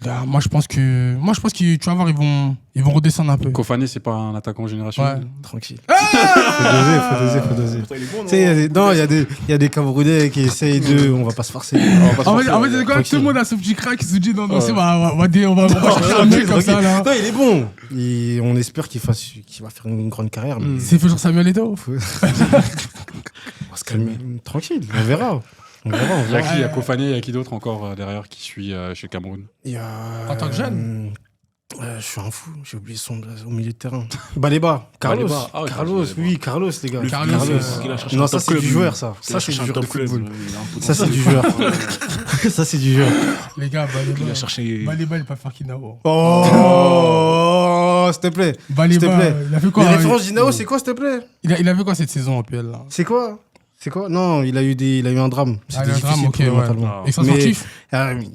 Là, moi, je pense que tu vas voir, ils vont redescendre un peu. Kofané, c'est pas un attaquant générationnel. Ouais. Tranquille. Faut doser. Pourtant, il est bon, Tu sais, il y a des Camerounais qui essayent de. On va pas se farcer. En fait, c'est quand même tout le monde a ce petit crack qui se dit non, non, c'est on va chercher un mec comme ça, là. Non, il est bon. On espère qu'il va faire une grande carrière. Mais C'est fait genre Samuel Eto'o. faut se calmer. Tranquille, on verra. On verra. Il y a qui Il y a Kofané, il y a qui d'autre encore derrière qui suit chez le Cameroun Il y a, En tant que jeune je suis un fou, j'ai oublié son blaze au milieu de terrain. Baleba, Carlos. Baleba. Ah ouais, Carlos, Baleba. oui, Carlos, les gars. Carlos, qu'il a cherché Non, un ça top c'est club, du lui. joueur, ça. Il Ça a c'est du cherché un joueur de top club, football. il a un Ça c'est potentiel. du joueur. Ça c'est du joueur. Les gars, Il a cherché. Baleba, il peut faire Kinao. Oh, s'il te plaît. S'il te Baleba, plaît. il a fait quoi Les références d'Inao, c'est quoi, s'il te plaît? Il a fait quoi cette saison en PL là? C'est quoi? Non, il a eu un drame. Ah, C'était le drame, difficile ok, pour lui ouais. mentalement. Extra Mais- sportif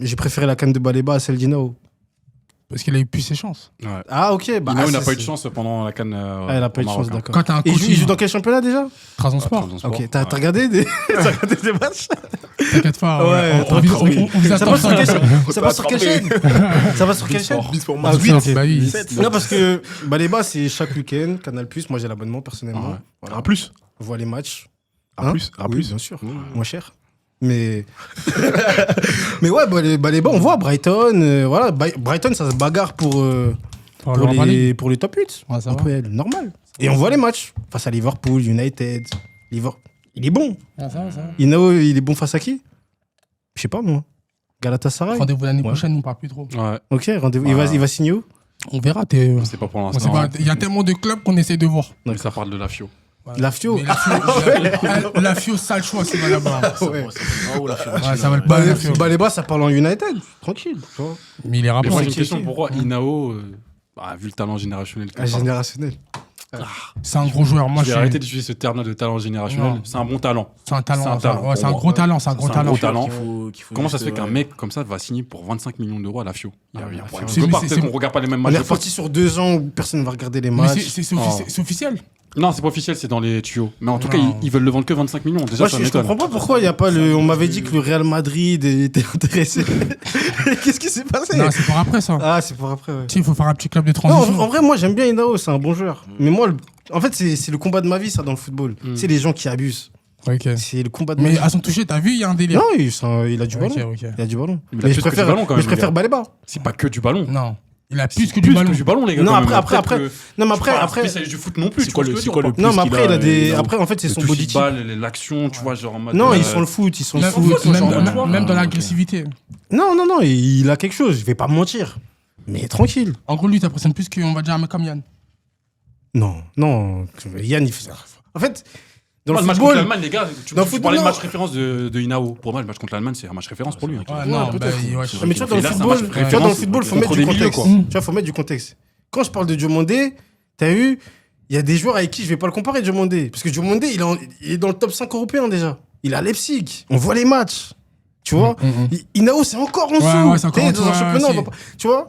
J'ai préféré la canne de Baleba à celle d'Inao. parce qu'il a eu plus ses chances. Ouais. Ah, ok. Bah, Inao n'a c'est- pas eu de chance pendant la canne. Ah, il a pas eu de chance, d'accord. Quand t'as un Et coach, il joue dans quel championnat déjà? Trabzonspor. Ok, t'as regardé des t'as regardé des matchs? T'inquiète pas. Ouais, On vous Ça attend passe sur ça. quelle chaîne? Ça passe sur quelle chaîne? Ça passe sur quelle chaîne? Ah, Huit, ok. bah oui. Non, parce que Baleba, c'est chaque week-end, Canal+. Moi, j'ai l'abonnement personnellement. Ouais. Voilà. Un plus. On voit les matchs. Un plus. Un Oui, plus. bien sûr. Moins cher. Mais mais ouais, Baleba, on voit Brighton. Voilà, Brighton, ça se bagarre pour les top 8. Ouais, ça En va. PL, normal. Et on voit les matchs face à Liverpool, United. Il est bon. Ah, ça va, ça va. Inao, il est bon face à qui? Je sais pas, moi. Galatasaray. Rendez-vous l'année Ouais. prochaine, on parle plus trop. Ouais, Ok, rendez-vous. Voilà. Il va signer où? On verra. c'est pas pour On sait l'instant. pas. Il y a tellement de clubs qu'on essaie de voir. Mais ça parle de la FIO. La Fio. Mais la Fio, sale choix, c'est va là-bas. Ouais. Ouais, ça va le pas la Fio. Baleba, ça parle en United. Tranquille. Tu vois. Mais il est Mais rappelé. moi, j'ai une qui- question. qui- Pourquoi Inao, vu le talent générationnel qu'il a, Générationnel. C'est un gros joueur. Moi, je je vais suis. arrêter d'utiliser ce terme de talent générationnel. Non. C'est un bon talent. C'est un talent. C'est un talent. Ouais, c'est un Pour gros moi, talent. C'est un gros c'est un talent. gros talent. Comment ça se fait qu'un qu'un mec comme ça va signer pour 25 millions d'euros à la FIO Il y a Ah, rien. la On FIO. peut pas, C'est- peut-être qu'on regarde pas les mêmes On matchs. est de foot. reparti sur 2 ans où personne ne va regarder les Mais matchs. c'est officiel. Non, c'est pas officiel, c'est dans les tuyaux. Mais en tout cas, Non. ils veulent le vendre que 25 millions. Déjà, Moi, ça je m'étonne. comprends pas pourquoi il n'y a pas le. On m'avait dit que le Real Madrid était intéressé. Qu'est-ce qui s'est passé? Non, c'est pour après ça. Ah, c'est pour après, ouais. Tu sais, il faut faire un petit club de Non, en transition. vrai, moi, j'aime bien Inao, c'est un bon joueur. Mais moi, en fait, c'est le combat de ma vie, ça, dans le football. C'est les gens qui abusent. Ok. C'est le combat de ma Mais vie. à son toucher, t'as vu, il y a un délire. Non, il a du ballon. Ok, ok. Il a du ballon. Il a Mais plus que du ballon, quand mais je même, préfère le Baleba. C'est pas que du ballon. Non. Il a plus que Plus du ballon. que du ballon, les gars. Non, quand même. après. Peut-être que- Non, mais je suis pas un après. spécialiste du foot non plus. C'est tu quoi vois le- ce que je c'est veux quoi dire le ou pas Non, plus mais qu'il après, il a des. Inao. Après, en fait, c'est Le son toucher body de type. balle, l'action, tu vois, genre en mode. Non, ils sont le foot, ils sont le Même, foot. même dans l'agressivité. Non, il a quelque chose, je vais pas me mentir. Mais tranquille. En gros, lui, t'impressionnes plus qu'on va dire un mec comme Yann. Non, Yann, il fait ça. En fait, dans Moi, le le match contre football. l'Allemagne, les gars, tu Dans le parlais football, de non. match référence de Inao. Pour moi, le match contre l'Allemagne, c'est un match référence pour lui. Ouais, Ouais, non, peut-être. bah, ouais, Ah, mais tu vois, dans Et le là, c'est un football, match tu vois, dans le référence football, faut mettre contre du des milieux, contexte. quoi. Tu vois, faut mettre du contexte. Quand je parle de Diomandé, t'as vu, il y a des joueurs avec qui je vais pas le comparer, Diomandé. Parce que Diomandé, il est dans le top 5 européen déjà. Il est à Leipzig. On voit les matchs. Tu vois, Inao, c'est encore en dessous. Ouais, c'est encore T'es en dans un dessous, championnat, ouais, on va pas- tu vois.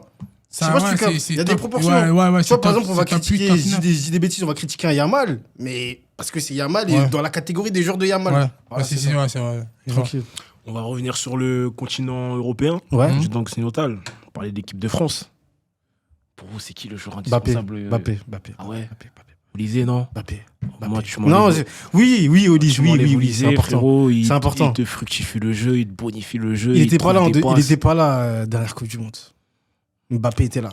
Je sais pas si tu captes. Il y a des proportions. Ouais, Tu vois, par exemple, on va top critiquer, 8, top je 9. dis des bêtises, on va critiquer un Yamal, mais parce que c'est Yamal et Ouais. dans la catégorie des joueurs de Yamal. Ouais, Voilà, c'est ça. vrai, c'est vrai. Tranquille. On va revenir sur le continent européen. Ouais. Donc occidental. On parlait d'équipe de France. Pour vous, c'est qui le joueur Mbappé. indispensable Mbappé. Ah ouais. Olysée, non. Mbappé. Moi, tu Non, m'enlèves- oui, Oli, tu oui, m'enlèves c'est Olysée, important. frérot, C'est important. Il te fructifie le jeu, il te bonifie le jeu. Il était pas là, trouve des il passes. était pas là dernière Coupe du Monde. Mbappé était là.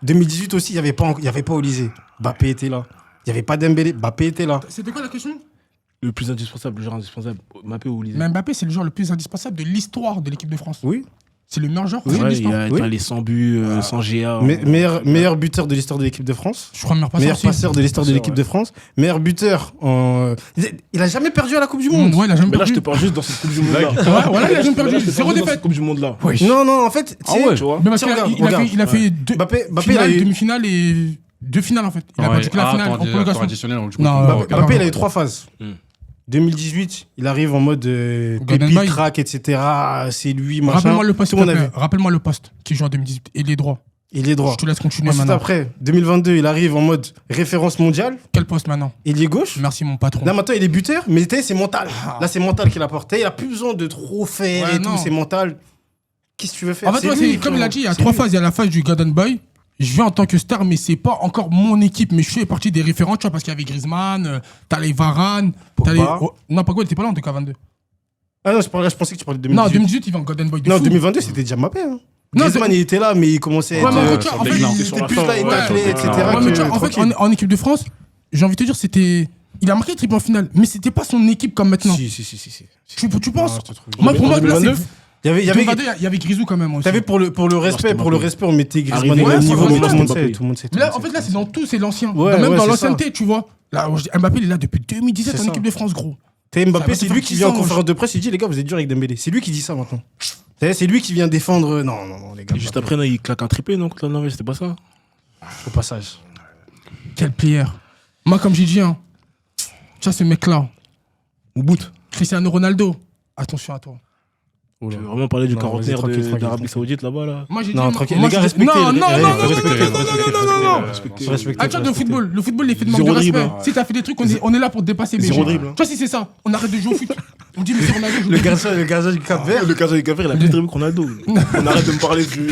2018 aussi, il y avait pas Olysée. Mbappé était là. Il y avait pas Dembélé. Mbappé était là. C'était quoi la question? Le plus indispensable, le joueur indispensable, Mbappé ou Olysée. Mais Mbappé, c'est le joueur le plus indispensable de l'histoire de l'équipe de France. Oui. C'est le meilleur joueur Ouais, de il l'histoire. a Oui. les 100 buts, 100 GA. Meilleur buteur de l'histoire de l'équipe de France. Je crois meilleur passeur Meilleur aussi. passeur de l'histoire de Passeur, l'équipe ouais. de France. Meilleur buteur en. Il a jamais perdu à la Coupe du Monde. Ouais, il a jamais Mais là, je perdu. te parle juste dans cette Coupe du Monde-là. Ouais, voilà, il a jamais perdu. Là, je te Zéro parle juste dans défaite. cette Coupe du Monde-là. Non, en fait, Ah ouais, tu vois. Mais parce Tiens, qu'il a- regarde, il a fait deux Mbappé, il a finales, eu. demi-finale et deux finales en fait. Il a Ouais. perdu que la finale en Temps prolongation. additionnel, on le joue Non, contre- Mbappé, Mbappé, il a eu 3 phases. Hmm. 2018, il arrive en mode Golden pépite, Boy. crack, etc. C'est lui, machin. Rappelle-moi le poste, Tout le monde s'il te a plaît. vu. Rappelle-moi le poste qui joue en 2018 et les droits. Il est droit. Je te laisse continuer Ensuite, maintenant. après, 2022, il arrive en mode référence mondiale. Quel poste maintenant? Il est gauche. Merci mon patron. Là, maintenant, il est buteur, mais c'est mental. Là, c'est mental qu'il apporte. Il a plus besoin de trop faire Ouais, et non. tout, c'est mental. Qu'est-ce que tu veux faire En fait, ouais, lui, c'est comme il a frérot. dit, il y a C'est 3 lui. phases. Il y a la phase du Golden Boy. Je viens en tant que star, mais c'est pas encore mon équipe. Mais je fais partie des référents, tu vois, parce qu'il y avait Griezmann, t'as les Varane, t'as les. Pogba. Oh, non, Pogba, il était pas là en 2022. Ah non, je pensais que tu parlais de Non, 2018. 2018, il va en Golden Boy. de Non, fou. 2022, c'était déjà Mbappé. Hein. Non, Griezmann, il était là, mais il commençait à Ouais, mais en être. fait, sur en fait, déclin. il Il sur était la plus fin, là, il ouais, taclait, sur la etc. fin. Ouais, mais tu vois, en fait, tranquille. en équipe de France, j'ai envie de te dire, c'était. Il a marqué le triple en finale, mais c'était pas son équipe comme maintenant. Si. Tu penses? Non, je te trouve. Moi, pour moi, là, 2022, c'est. Il y avait, 2022, il y avait Grisou quand même aussi. T'avais pour le respect, c'était Mbappé. on mettait Griezmann Arrivé au même ouais, niveau, sur mais la tout le monde finale, sait, Mbappé. tout le monde sait. Mais là, en fait, là, c'est dans tout, c'est l'ancien. Ouais, Même ouais, dans c'est l'ancienneté, tu vois. Là, Mbappé, il est là depuis 2017 C'est en ça. équipe de France, gros. T'as Ça Mbappé, va c'est te lui faire qui vient en 600, conférence de presse, il dit les gars, vous êtes dur avec Dembélé. C'est lui qui dit ça maintenant. C'est lui qui vient défendre. Non, les gars. Et juste Mbappé, après, non, il claque un triplé, non, contre la Norvège, c'était pas ça? au passage. Quel player. Moi, comme j'ai dit, hein, tu vois, ce mec-là, Au bout. Cristiano Ronaldo, attention à toi. Tu veux vraiment parler du Non, quarantenaire vas-y, tranquille, d'Arabie Saoudite là-bas, là? Moi, j'ai dit. Non, tranquille, moi, les gars, j'ai- respectez. Non, non, non, Eh, non, faut non, respecter, non, non, non, non, non. Faut respecter. Ah, tu vois, le football, il est fait de manque de Zéro respect. dribble, hein. Si t'as fait des trucs, on est là pour te dépasser. Mais Zéro genre, dribble, hein. Tu vois, si c'est ça, on arrête de jouer au foot. On dit, mais c'est Ronaldo. joue Le au foot. gardien du Cap Vert. Le cas du Café, il a plus de dribble que Ronaldo. On arrête de me parler du.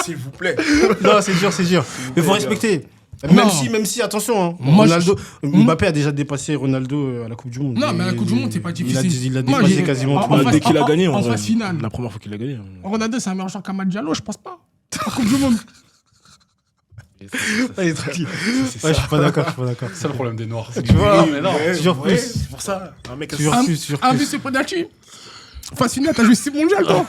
S'il vous plaît. Non, c'est dur. Mais faut respecter. Non. Même si, attention, hein, Moi, Ronaldo, Mbappé a déjà dépassé Ronaldo à la Coupe du Monde. Non, mais à la Coupe du Monde, c'est pas difficile. Il a Moi, dépassé j'ai- quasiment en- tout le en monde. face- Dès qu'il a gagné, en vrai. phase finale. La première fois qu'il a gagné. Ronaldo, c'est un meilleur joueur qu'Amad Diallo, je pense pas. En Coupe du Monde. Allez, tranquille. Ouais, je suis pas d'accord. C'est ça le problème des Noirs. Tu vois, mais non. toujours plus. C'est pour ça. Un mec Toujours plus. Un but, c'est Penalty. Phase finale, t'as joué 6 mondiales, toi.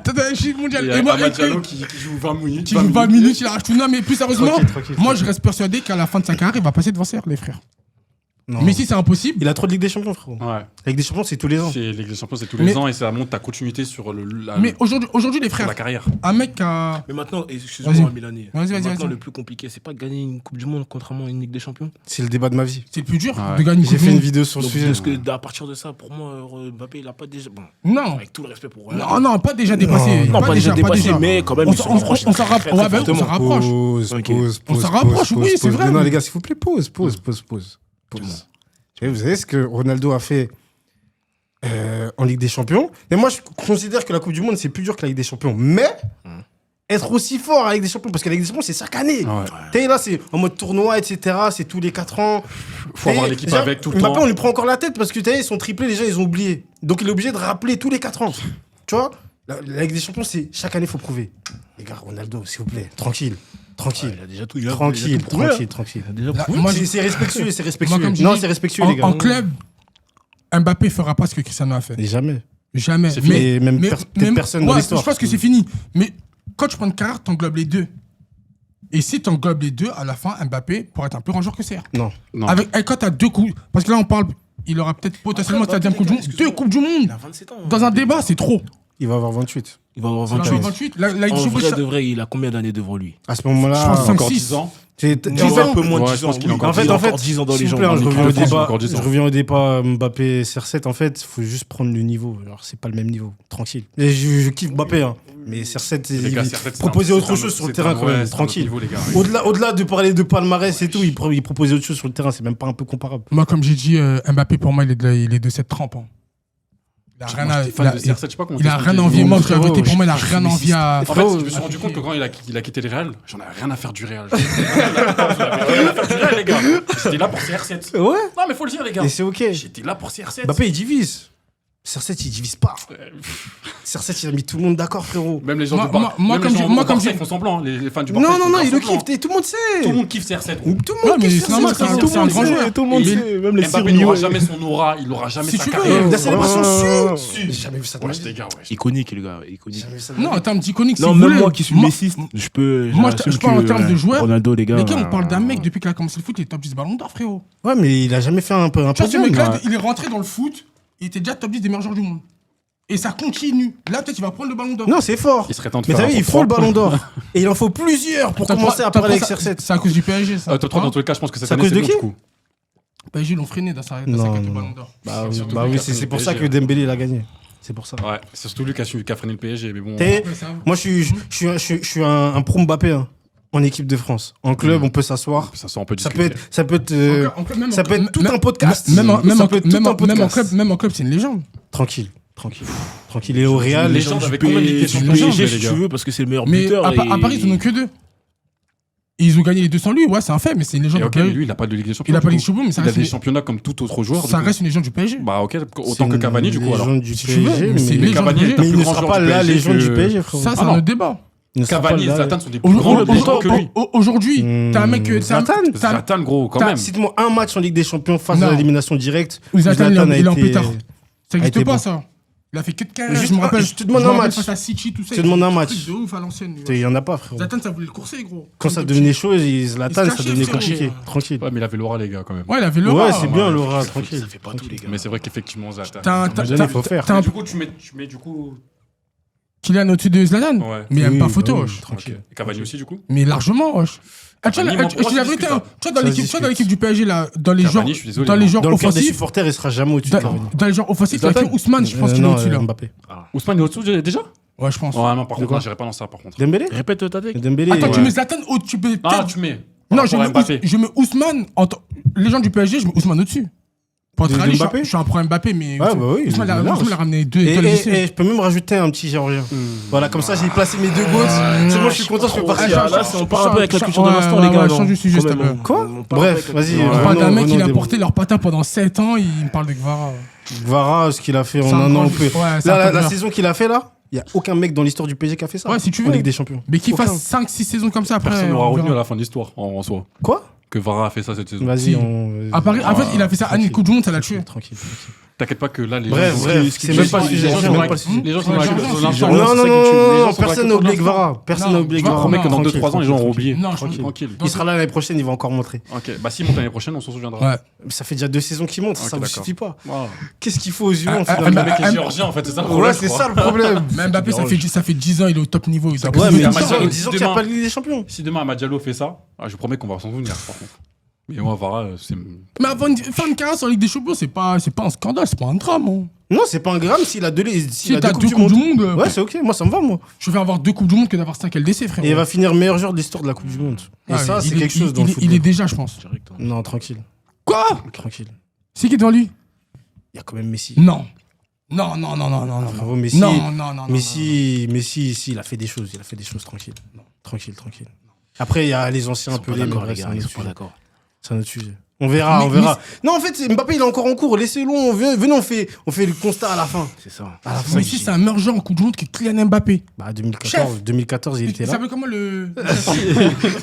T'as joué 6 Il mondiales. y a Et moi, Amad Diallo qui joue 20 minutes. tu joues 20 minutes, il arrache tout. Non, mais plus sérieusement, Tranquille. moi, je reste persuadé qu'à la fin de sa carrière, il va passer devant CR, les frères. Non. Mais si c'est impossible, Il a trop de Ligue des Champions, frérot. Ouais. La Ligue des Champions, c'est tous les ans. C'est Ligue des Champions, c'est tous Mais- les ans et ça montre ta continuité sur mais aujourd'hui, les sur frères, la carrière. un mec qui a. Mais maintenant, Vas-y. excuse-moi, Milanais. Vas-y, Maintenant, vas-y. le plus compliqué, c'est pas de gagner une Coupe du Monde contrairement à une Ligue des Champions. C'est le débat de ma vie. C'est le plus dur Ouais. de gagner une J'ai Coupe fait du une Monde. vidéo sur le Donc, sujet. parce que à partir de ça, pour moi, Mbappé, il a pas déjà. Bon, Non, avec tout le respect pour Ronaldo. non, pas déjà dépassé. Non, pas déjà dépassé, mais quand même, On il s'en- se rapproche. on s'en rapproche. très, très Ouais, bah, on s'en fortement. rapproche. Ok. On s'en rapproche, oui, c'est vrai. Non, les gars, s'il vous plaît, pause. Et vous savez ce que Ronaldo a fait en Ligue des Champions. Et moi, je considère que la Coupe du Monde, c'est plus dur que la Ligue des Champions. Mais être aussi fort à la Ligue des Champions, parce que la Ligue des Champions, c'est chaque année. Ouais. T'es là, c'est en mode tournoi, etc. C'est tous les 4 ans. Faut avoir Et l'équipe déjà, avec tout le Mbappé, temps. on lui prend encore la tête parce que t'as son triplé, les gens, ils ont oublié. Donc, il est obligé de rappeler tous les 4 ans. Tu vois, la Ligue des Champions, c'est chaque année, il faut prouver. Les gars, Ronaldo, s'il vous plaît, tranquille. Il a déjà tout. Tranquille. Il a déjà Là, prouvé. moi, C'est respectueux, c'est respectueux. Moi, comme je Non, dis, c'est respectueux, les gars. En club, Mbappé fera pas ce que Cristiano a fait. Et jamais. Jamais. C'est fini. Et même peut-être personne dans ouais, l'histoire. Je pense que c'est fini. Mais quand tu prends une carrière, t'englobes les deux. Et si t'englobes les deux, à la fin, Mbappé pourrait être un plus grand joueur que CR. Non. Non. Et quand t'as 2 coups. Parce que là, on parle. Il aura peut-être potentiellement Après, sa deuxième Coupe du Monde. excuse-moi. 2 Coupes du Monde. Il a 27 ans. Dans un débat, c'est trop. Il va avoir 28. Il va avoir Il a 28. 28. La En édition vrai, de de vrai, il a combien d'années devant lui? À ce Je moment-là, pense cinq, Encore six. 10 ans. c'est- Il en a fait, un peu moins de ouais, 10 je ans. pense qu'il a oui. encore En fait, Il a en fait, encore 10 ans dans les s'il vous jambes. plaît, je en reviens équipe au de France, débat. encore 10 ans. Je reviens au débat Mbappé CR7. En fait, il faut juste prendre le niveau. Alors, c'est pas le même niveau. Tranquille. Et je kiffe Mbappé, hein. Mais CR7, Les gars, il CR7, c'est proposait un- autre c'est un- chose sur le c'est terrain un- quand ouais, même. c'est un autre Tranquille. niveau, les gars, oui. Au-delà de parler de palmarès et tout, il proposait autre chose sur le terrain. C'est même pas un peu comparable. Moi, comme j'ai dit, Mbappé, pour moi, il est de cette trempe. Hein. Il a rien à fan de CR7, je sais pas comment il a t'expliquer. rien envie. Moi, je l'ai frérot, voté pour moi, il a je rien suis envie à. En fait, Frérot, je me suis rendu compte que quand il a quitté le Real, j'en avais rien à faire du Real. J'avais rien à faire du Real, les gars. J'étais là pour CR7. Ouais. Non, mais faut le dire, les gars. Et c'est ok. J'étais là pour CR7. Mbappé, il divise. CR7, il divise pas. CR7, il a mis tout le monde d'accord, frérot. Même les gens Moi- du Barça, moi, comme j'ai- Barça, ils font semblant. Les fans du Barça, Non, ils non, font non, il le semblant. kiffe. Et tout le monde sait. Tout le monde kiffe CR7. Tout le Ouais, monde mais kiffe c'est normal, CR7. c'est un Tout le grand monde joueur. sait. Tout le monde Mais- sait, même les Mbappé n'aura jamais son aura, il aura jamais Si sa tu veux, carrière. La célébration Ouais. su. J'ai jamais vu ça de ma Wesh, vie. les gars, wesh. Iconique, les gars, iconique. Jamais vu ça de ma Non, vie. en termes d'iconique, Non, si vous même voulez. moi qui suis messiste, je peux. Moi, j'assume je parle en que, termes de joueurs. Ronaldo, les gars. Les gars, on parle d'un mec depuis qu'il a commencé le foot, il est top 10 ballon d'or, frérot. Ouais, mais il a jamais fait un Tu vois, ce podium. mec-là, il est rentré dans le foot, il était déjà top 10 des meilleurs joueurs du monde. Et ça continue. Là, peut-être, il va prendre le ballon d'or. Non, c'est fort. Il serait temps de Mais faire t'as un vu, il top faut le 3. ballon d'or. Et il en faut plusieurs pour commencer à parler avec CR7. C'est à cause du PSG, ça. Top 3, dans tous les cas, je pense que cette C'est à année, cause c'est de bon, qui du coup. PSG l'ont freiné dans sa Non, quête du non, ballon non. d'or. Bah oui, Surtout bah lui oui, qui a c'est fait pour le ça que PSG. Dembélé il a gagné. C'est pour ça. Ouais, c'est surtout lui qui a freiné le PSG, mais bon. T'es- Ouais, ça va. Moi, je suis un pro Mbappé hein, en équipe de France. En club, on peut s'asseoir. Ça sort un peu Ça discuter. peut être, En club, même ça en- peut être tout même- un podcast. Même en- Ça même en- peut être tout même un en- même en podcast. club, même en club, c'est une légende. Tranquille. Il est au Real. Les les gens gens- avec combien de Ligue des Du Champions, PSG, les si tu gars veux, parce que c'est le meilleur Mais buteur. à Paris, ils en ont que 2. Et ils ont gagné les 2 sans lui, ouais, c'est un fait, mais c'est une légende Et du ok, mais PSG. lui, il a pas de Ligue des Champions. Il a pas du Ligue des coup. Champions, mais ça Il a reste des une- championnats comme tout autre joueur. ça du coup. reste une légende du PSG. Bah ok, C'est autant que une Cavani du coup alors. légende du Si tu veux, PSG, mais c'est une mais légende Cavani du est un PSG. il plus ne grand sera joueur pas du la PSG légende que- du PSG, frérot. Ça, c'est Ah un non. autre débat. Il ne sera pas Cavani et là. Zlatan sont des plus grands Aujourd'hui, joueurs que lui. aujourd'hui, t'as un mec. Zlatan Zlatan gros quand même. Cite-moi un match en Ligue des Champions face Non. à l'élimination directe. Où Zlatan, il est en été- pétard. Ça été n'existe pas, bon. ça. Il a fait que de carrière. Juste Je me rappelle. je te demande je me un rappelle match. face à City, tout ça. Je te demande un match. Truc de ouf à l'ancienne. lui, Il ouais. y en a pas, frérot. Zlatan, ça voulait le courser, gros. Quand ça Comme des devenait petits. chaud, Zlatan, Il se ça cachait, devenait frérot. compliqué. Tranquille. Ouais, mais il avait l'aura les gars quand même. Ouais, il avait le Ouais, rat. c'est bien, Laura, tranquille. Ça fait pas tout, les gars. Mais c'est vrai qu'effectivement Zlatan. T'as un- À un t'as- moment donné, t'as- faut faire. t'as un Du coup, tu mets du coup. Kylian au-dessus de Zlatan. Ouais. Mais il n'y a Oui, pas bah photo, oui, wesh. tranquille. Et Cavani aussi du coup. Mais largement, wesh. Ah, tu vois, Cavani, moi, pour moi, je dis la c'est vérité, discutable. tu vois, dans Ça l'équipe, se tu vois, dans l'équipe du PSG, là, dans les Cavani, joueurs, je suis désolé. dans les joueurs Dans le cœur des offensifs, supporters, il sera jamais au-dessus de Cavani. dans les joueurs offensifs, il y a Zlatan que Ousmane, je pense qu'il est Non, au-dessus, là. Mbappé. Ousmane est au-dessous déjà. Ouais, je pense. Ouais, non, par De contre, quoi non, j'irai pas dans ça par contre. Dembélé Répète ta tête. Dembélé. Attends, tu ouais. mets Zlatan au-dessus. Ah, tu mets. Non, Par je rapport à mets, Mbappé. je mets Ousmane, légende du PSG, je mets Ousmane au-dessus. Pour être De réaliste, Mbappé je suis un pro Mbappé, mais Ouais, bah oui, Ousmane il est large. l'a ramené deux Et, étoiles et- lycée. et je peux même rajouter un petit géorgien. Voilà, comme ça j'ai placé mes deux goats. C'est bon, je suis content, je peux partir. Là, on part un peu avec la culture de Ouais, l'instant, ouais, les gars. ouais, non change de sujet, Quand s'il te même, plaît. Quoi on part Bref, avec la vas-y. culture de On l'instant. parle d'un mec, il a Renaud, porté leur patin pendant 7 ans, il me parle de Guevara. Gvara, ce qu'il a fait en C'est un un an, grand on peut. joueur. Ouais, c'est Là, un la top joueur. saison qu'il a fait là, il n'y a aucun mec dans l'histoire du PSG qui a fait ça. Ouais, si tu En veux. Ligue des Champions. Mais qu'il Aucun. fasse 5-6 saisons comme ça après. Personne n'aura on retenu à verra. la fin de l'histoire en soi. Quoi Que Vara a fait ça cette saison. Vas-y, Si. on. À Paris, en fait, il a fait ça à une Coupe du Monde, ça l'a tué. Tranquille. T'inquiète pas que là, les Bref, gens. bref, c'est même pas le sujet. Les gens c'est sont même dans pas le sujet. les gens sont Ouais, dans la genre, culture de si, l'instant. genre, Non, C'est non, ça que tu- non, les gens non, sont dans la personne n'a culture de oublié l'instant. Gvara. Personne Non, n'a oublié je vois, Gvara. Promets que dans Tranquille, 2-3 ans, les gens auront tranquille. oublié. Non, je Tranquille. Tranquille. Il sera là l'année prochaine, il va encore montrer. Ok, bah s'il monte l'année prochaine, on s'en souviendra. Ouais. Mais ça fait déjà 2 saisons qu'il monte, Ok, ça ne d'accord. suffit pas. Wow. Qu'est-ce qu'il faut aux yeux Ah, finalement Le mec ah, est géorgien en fait, c'est ça le Ouais, problème. c'est ça le problème. Mais Mbappé, ça fait 10 ans, il est au top niveau. Il doit Ouais, prouver mais tout Diallo, ça. disons qu'il n'y a pas de Ligue des Champions. Si demain Amadjalo fait ça, je promets qu'on va s'en souvenir par contre. Mais moi, Vara, c'est. Mais avant de faire une carrière sur la Ligue des Champions, c'est pas un scandale, c'est pas un drame. Hein. Non, c'est pas un gramme s'il a deux Si t'as 2 Coupes du Monde, Ouais, c'est ok, moi ça me va, moi. je vais avoir 2 Coupes du Monde que d'avoir 5 LDC, frère. Et il va finir meilleur joueur de l'histoire de la Coupe du Monde. Et Ah, ça, il c'est est- quelque chose dans le il football. est déjà, je pense. Direct, hein. Non, tranquille. Quoi Tranquille. C'est qui devant lui Il y a quand même Messi. Non. Non, non, non, non, non, non. Frérot, Messi. Non, non, non. Messi, si, il a fait des choses. Il a fait des choses tranquille. Tranquille. Après, il y a les anciens Ils un sont peu pas les d'accord, mais les bref, gars. c'est un Ils autre sont pas sujet. d'accord. C'est un autre sujet. On verra, on verra. Non, en fait, Mbappé, il est encore en cours. Laissez-le. Venez, on fait le constat à la fin. C'est ça. À la fin. Messi, c'est un meilleur joueur en Coupe du Monde que Kylian Mbappé. Bah, 2014, il était Il là. s'appelle comment le.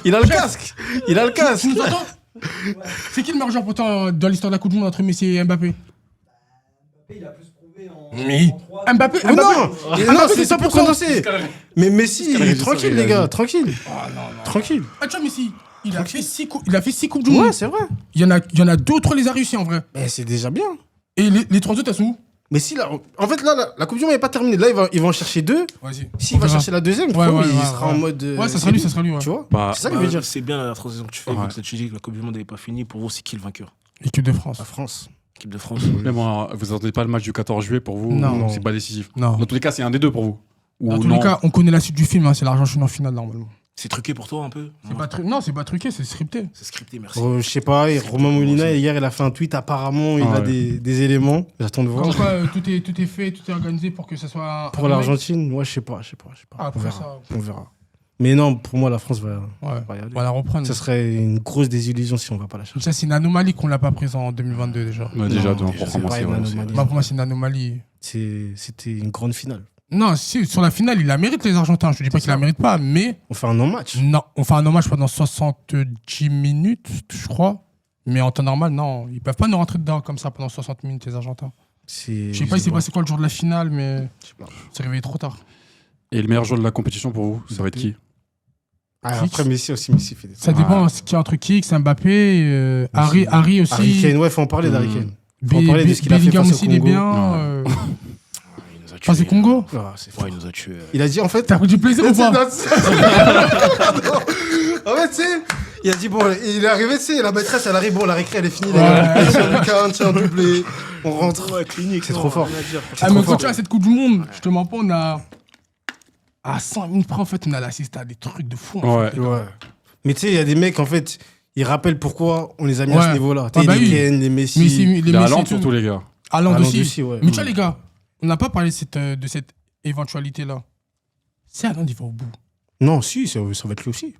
Il a le casque. Il a le casque. Tu nous entends C'est qui le meilleur joueur pourtant dans l'histoire de la Coupe du Monde entre Messi et Mbappé Il a plus prouvé en. Mais Mbappé, Mais non, Mbappé, non, c'est ça pour commencer. Mais Messi, Pascal tranquille, Régis, les gars, vas-y. tranquille. Tranquille. Ah, tu vois, Messi, il a fait 6 coupes du Monde. Ouais, c'est vrai. Il y en a 2 ou 3, les a réussi en vrai. Mais c'est déjà bien. Et les 3 autres, elles sont où Mais si, là, en fait, là, la Coupe du Monde n'est pas terminée. Là, il va en chercher 2. Vas-y. S'il va chercher la deuxième, Ouais, frérot, ouais, il ouais, sera ouais. en mode. Ouais, ça c'est sera lui, ouais. Tu vois Bah, C'est ça que je veux dire. C'est bien la transition que tu fais. Ouais. Vu que tu dis que la Coupe du Monde n'est pas finie. Pour vous, c'est qui le vainqueur? L'équipe de France. La France. L'équipe de France. Mais moi, vous attendez pas le match du 14 juillet pour vous Non. C'est pas décisif. Non. Dans tous les cas, c'est un des deux pour vous. Ou Dans tous non les cas, on connaît la suite du film, hein, c'est l'Argentine en finale normalement. C'est truqué pour toi un peu? Non, c'est pas truqué, c'est scripté. C'est scripté, merci. Je sais pas, et Romain Molina, hier, il a fait un tweet. Apparemment, il a des éléments. J'attends de voir. Comme quoi, tout est fait, tout est organisé pour que ça soit. Pour l'Argentine, ouais, je sais pas. Ah, On après verra. ça. On verra. Mais non, pour moi, la France va Ouais, y aller. on va la reprendre. Ça serait une grosse désillusion si on va pas la chercher. Ça, c'est une anomalie qu'on l'a pas prise en 2022 déjà. Ouais, déjà, Non, pour c'est commencer, pas une ouais, anomalie. Bah, pour moi, c'est une anomalie. C'était une grande finale. Non, si, sur la finale, il la mérite, les Argentins. Je dis pas qu'il la mérite pas, mais. On fait un non-match. Non, on fait un hommage pendant 70 minutes, je crois. Mais en temps normal, non. Ils peuvent pas nous rentrer dedans comme ça pendant 60 minutes, les Argentins. Je sais pas, il s'est passé quoi le jour de la finale, mais c'est réveillé trop tard. Et le meilleur joueur de la compétition pour vous, ça va être qui? Après, Messi fait des Ça dépend ce qu'il y a entre Kicks, Mbappé, Harry aussi. Harry Kane, ouais, faut en parler d'Harry Kane. Faut en parler de ce qu'il a fait Bellingham face au aussi, il est Congo. bien. Il nous a tués. Face au Congo. Ah, c'est fou. Ouais, il nous a tués. Il a dit, en fait... T'as pris du plaisir ou pas? En fait, tu sais, il a dit, bon, il est arrivé, tu sais, la maîtresse, elle arrive, bon, la récré, elle est finie, les gars. Tiens, Lucas, tiens, doublé. On rentre. Ouais, clinique. C'est trop fort. Ah, mais quand tu as cette Coupe du Monde, je te mens pas, on a. À 100 minutes près, en fait, on a assisté à des trucs de fou. En fait. Ouais. Mais tu sais, il y a des mecs, en fait, ils rappellent pourquoi on les a mis à ce Ouais. niveau-là. Ah Tu bah sais, les oui. Ken, les Messi. Les Les Messi Haaland et tout. surtout, les gars. Haaland Haaland aussi. aussi, ouais. Mais tu vois, les gars, on n'a pas parlé de cette éventualité-là. C'est Haaland, il va au bout. Non, si, ça va être lui aussi.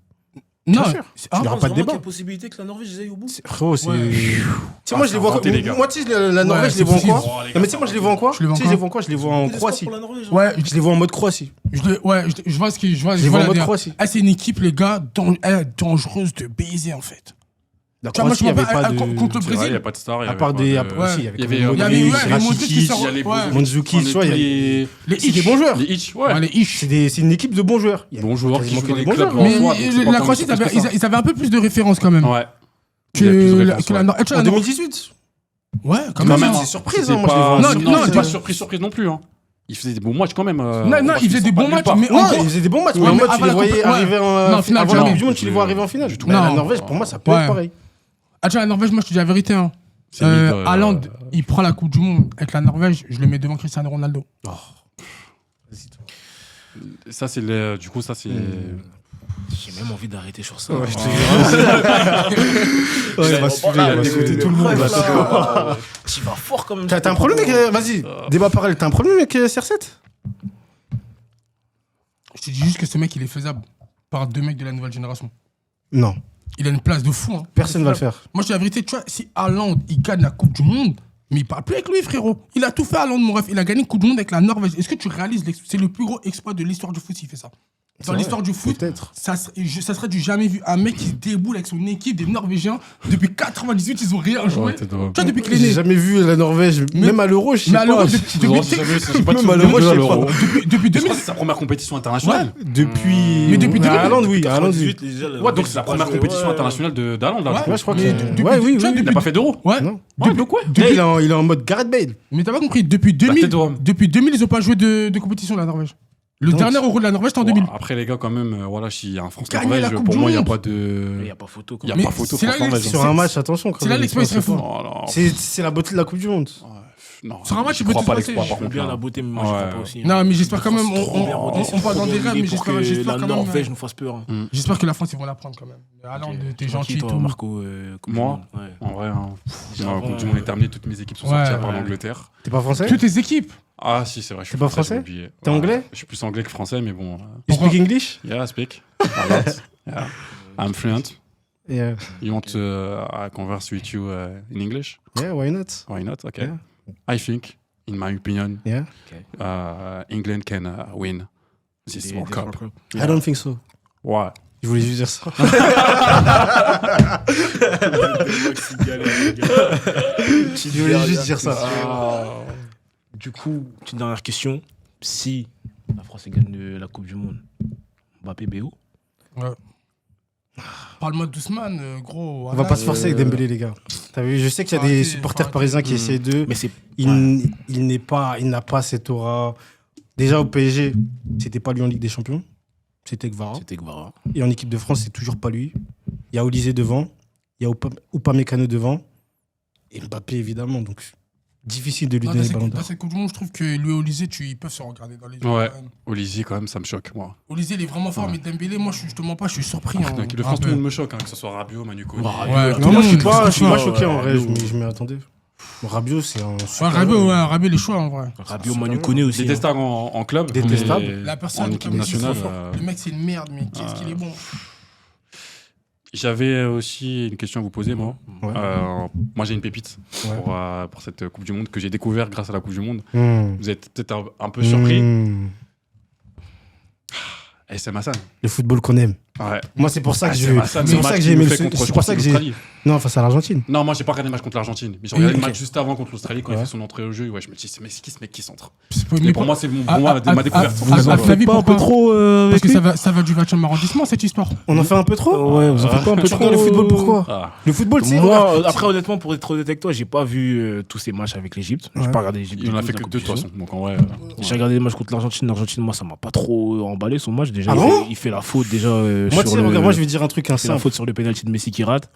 Non, sûr. Il n'y aura pas de débat. Il y a possibilité que la Norvège aille au bout. Frérot, c'est. Ouais. Tu sais, moi, je les vois. inventé, les gars. Moi, tu sais, la Norvège, je les c'est vois en possible. quoi Non, mais tu sais, moi, je les vois en quoi Je les vois en Tu sais, je les vois en quoi Je les vois en Croatie. Pour la Norvège. Ouais, Je les vois en mode Croatie. je vois ce que je vois. Je les vois en mode la- Croatie. Ah, c'est une équipe, les gars, dangereuse de baiser, en fait. La Tu vois, moi, Croatie, il n'y je me avait pas rappelle, de. contre le C'est vrai, il n'y Brésil. a pas de star. il y À avait part pas des. de- Après, aussi, il y avait Il y quand avait même il y avait- Modric, ouais, les Modric qui Rakitic, sortent. il y a les Ouais. Mandzukic, tu vois, il y a- les Les C'est des Ish. bons joueurs. les Hitch, ouais. Ouais, les Ish. C'est une équipe de bons joueurs. Il y a Bons joueurs qui quasiment jouent que dans des les bons clubs joueurs. en Mais soi, donc c'est pas la tant Croatie, plus que ça. ils avaient un peu plus de références quand même. Ouais. Il y a plus de références, Que la ouais. Nor- tu vois, En la Nor- 2018. Ouais, quand Quand même. même, c'est surprise, C'était hein, moi, je les pas- vois en Non, Non, non, c'est tu pas vois- surprise non plus. Hein. Il faisait des bons matchs quand même. Non, parce il qu'ils faisait sont des pas bons nulle matchs, part. mais en Non, gros- ils faisaient des bons matchs, mais Ouais, en mais mode, tu avant les la voyais Coupe- arriver Non, finale, avant la jamais. Coupe du Monde, tu les vois arriver en finale. Du tout. Mais la Non. Norvège, pour moi, ça peut Ouais. être pareil. Ah, tu vois, la Norvège, moi, je te dis la vérité. Hein. C'est limite, Haaland, il prend la Coupe du Monde avec la Norvège, je le mets devant Cristiano Ronaldo. Ça, c'est les. Du coup, ça, c'est. J'ai même envie d'arrêter sur ça. Ouais, je te jure. Ouais, il va sauter tout le monde. là. Tu vas fort quand même. T'as un problème avec. Vas-y, débat parallèle. T'as un problème avec CR7 Je te dis juste que ce mec, il est faisable par deux mecs de la nouvelle génération. Non, Il a une place de fou. Hein. personne va le faire. Moi, je dis la vérité, tu vois, si Haaland, il gagne la Coupe du Monde, mais il parle plus avec lui, frérot. Il a tout fait, Haaland, mon ref. Il a gagné une Coupe du Monde avec la Norvège. Est-ce que tu réalises c'est le plus gros exploit de l'histoire du foot s'il fait ça? Dans vrai, l'histoire du foot, peut-être. ça serait du jamais vu. Un mec qui se déboule avec son équipe des Norvégiens. Depuis 98, ils ont rien joué. Ouais, t'es drôle. Tu vois, depuis qu'il est J'ai né. jamais vu la Norvège, Mais- même à l'Euro, je sais Mais à l'Euro, pas. depuis Non, j'ai jamais- j'ai pas de Même à souvenir l'Euro, de je sais l'Euro. pas. depuis Je 2000. crois que c'est sa première compétition internationale. Depuis. Mais depuis 2000, Haaland, oui. Haaland, oui. Ouais, donc c'est la première compétition internationale d'Haaland, là. Ouais. du coup. Ouais, je crois que. Mais Ouais, depuis- oui, tu oui. vois, Il n'a pas fait d'euro. Ouais. Non. De quoi Là, il est en mode Gareth Bale. Mais t'as pas compris, depuis tête 2000, de Rome. ils ont pas joué de compétition, la Norvège. Le Donc, dernier Euro de la Norvège, c'était en 2000. Après, les gars, quand même, voilà, s'il y a un Gagner France-Norvège, la Coupe pour du moi, il n'y a Monde. pas Il de. n'y a pas photo. Il n'y a Mais pas photo c'est là, France-Norvège. c'est- Sur un match, attention. quand c'est là même, l'expérience c'est serait fou. Oh là. C'est la beauté de la Coupe du Monde. Non, Sur un match, je il peut crois tout pas se passer. l'exploit, par Je veux contre. bien là. la beauté, mais moi, je Ouais. crois pas aussi. Non, mais j'espère quand même, Trop bien rodé, on parle dans des rêves, mais pour que j'espère la quand même. Norvège nous fasse peur. hein. J'espère que la France, ils vont la prendre quand même. Haaland, t'es gentil et toi, tout. Marco. Coupe du Moi Monde, ouais. En vrai, hein, Déjà, la avant, Coupe du Monde est terminée, toutes mes équipes sont Ouais, sorties à part ouais. l'Angleterre. T'es pas français Toutes les équipes. Ah, si, c'est vrai. Je suis T'es pas français, français j'ai oublié. T'es Ouais, anglais Je suis plus anglais que français, mais bon. You speak English Yeah, I speak. A lot. Yeah. I'm fluent. Yeah. You want I converse with you in English? Yeah, why not Why not? Okay. Yeah. I think, in my opinion, Yeah. England can win this Des World Cup. I don't think so. Ouais. Je voulais juste dire ça. Je voulais juste dire ça. Du coup, petite dernière question. Si la France gagne la Coupe du Monde, Mbappé, BO. Parle-moi doucement, gros. On va pas se forcer avec Dembélé, les gars. T'as vu, je sais qu'il y a des Arrêtez, supporters arrêtez. parisiens qui essaient d'eux. Mais c'est. Il n'a pas cette aura. Déjà au PSG, c'était pas lui en Ligue des Champions. C'était Gvara. C'était Gvara. Et en équipe de France, c'est toujours pas lui. Il y a Olysée devant. Il y a Upamecano devant. Et Mbappé, évidemment. Donc, difficile de lui Dans donner le ballon d'or. cette Coupe du Monde, je trouve que lui et Olysée, ils peuvent se regarder dans les yeux. Ouais. quand même. Olysée, quand même, ça me choque, moi. Olysée, il est vraiment fort, mais Dembélé, moi, je te mens pas, je suis surpris. hein, L'équipe de un France, tout peu. le monde me choque, hein, que ce soit Rabiot, Manu Koné. Ouais, Non, moi, je suis tout le pas monde, choqué en vrai, Rabiot. je m'y attendais. Rabiot, c'est un. Ouais, Rabiot, il est chaud en vrai. Rabiot, Manu Koné aussi. Détestable en club. Détestable. mais La personne en équipe comme il est nationale. trop fort. Le mec, c'est une merde, mais qu'est-ce qu'il est bon. J'avais aussi une question à vous poser, moi. Ouais. Moi, j'ai une pépite Ouais. pour cette Coupe du Monde que j'ai découvert grâce à la Coupe du Monde. Mmh. Vous êtes peut-être un peu surpris. Mmh. SM Hassan. Le football qu'on aime. Ouais. Moi, c'est pour ça que SM Hassan, c'est le pour ça match que j'ai qu'il aimé nous le. fait contre, je C'est crois, pour ça que c'est j'ai. l'Australie. Non, face à l'Argentine. Non, moi, j'ai pas regardé le match contre l'Argentine. Mais j'ai regardé Ok. le match juste avant contre l'Australie quand il Ouais. fait son entrée au jeu. Ouais, je me dis, c'est qui ce mec qui centre? Mais Mais pour moi, c'est ma découverte. à ta vie, Pas un peu pourquoi trop Parce avec que lui ça va du 20e arrondissement, cette histoire. On en fait un peu trop. Ouais, vous en faites pas un peu Tu trop. regardes le football pourquoi Ah. Le football, c'est. Moi, après, honnêtement, pour être honnête avec toi, j'ai pas vu tous ces matchs avec l'Egypte. J'ai Ouais. pas regardé l'Egypte. Il en a du fait tout, que la deux de toute compétition. façon. Donc en vrai. J'ai regardé les matchs contre l'Argentine. L'Argentine, moi, ça m'a pas trop emballé son match. Déjà, Ah bon il fait la faute déjà. Moi, tu sais, regarde, moi, je vais dire un truc C'est la simple. faute sur le penalty de Messi qui rate.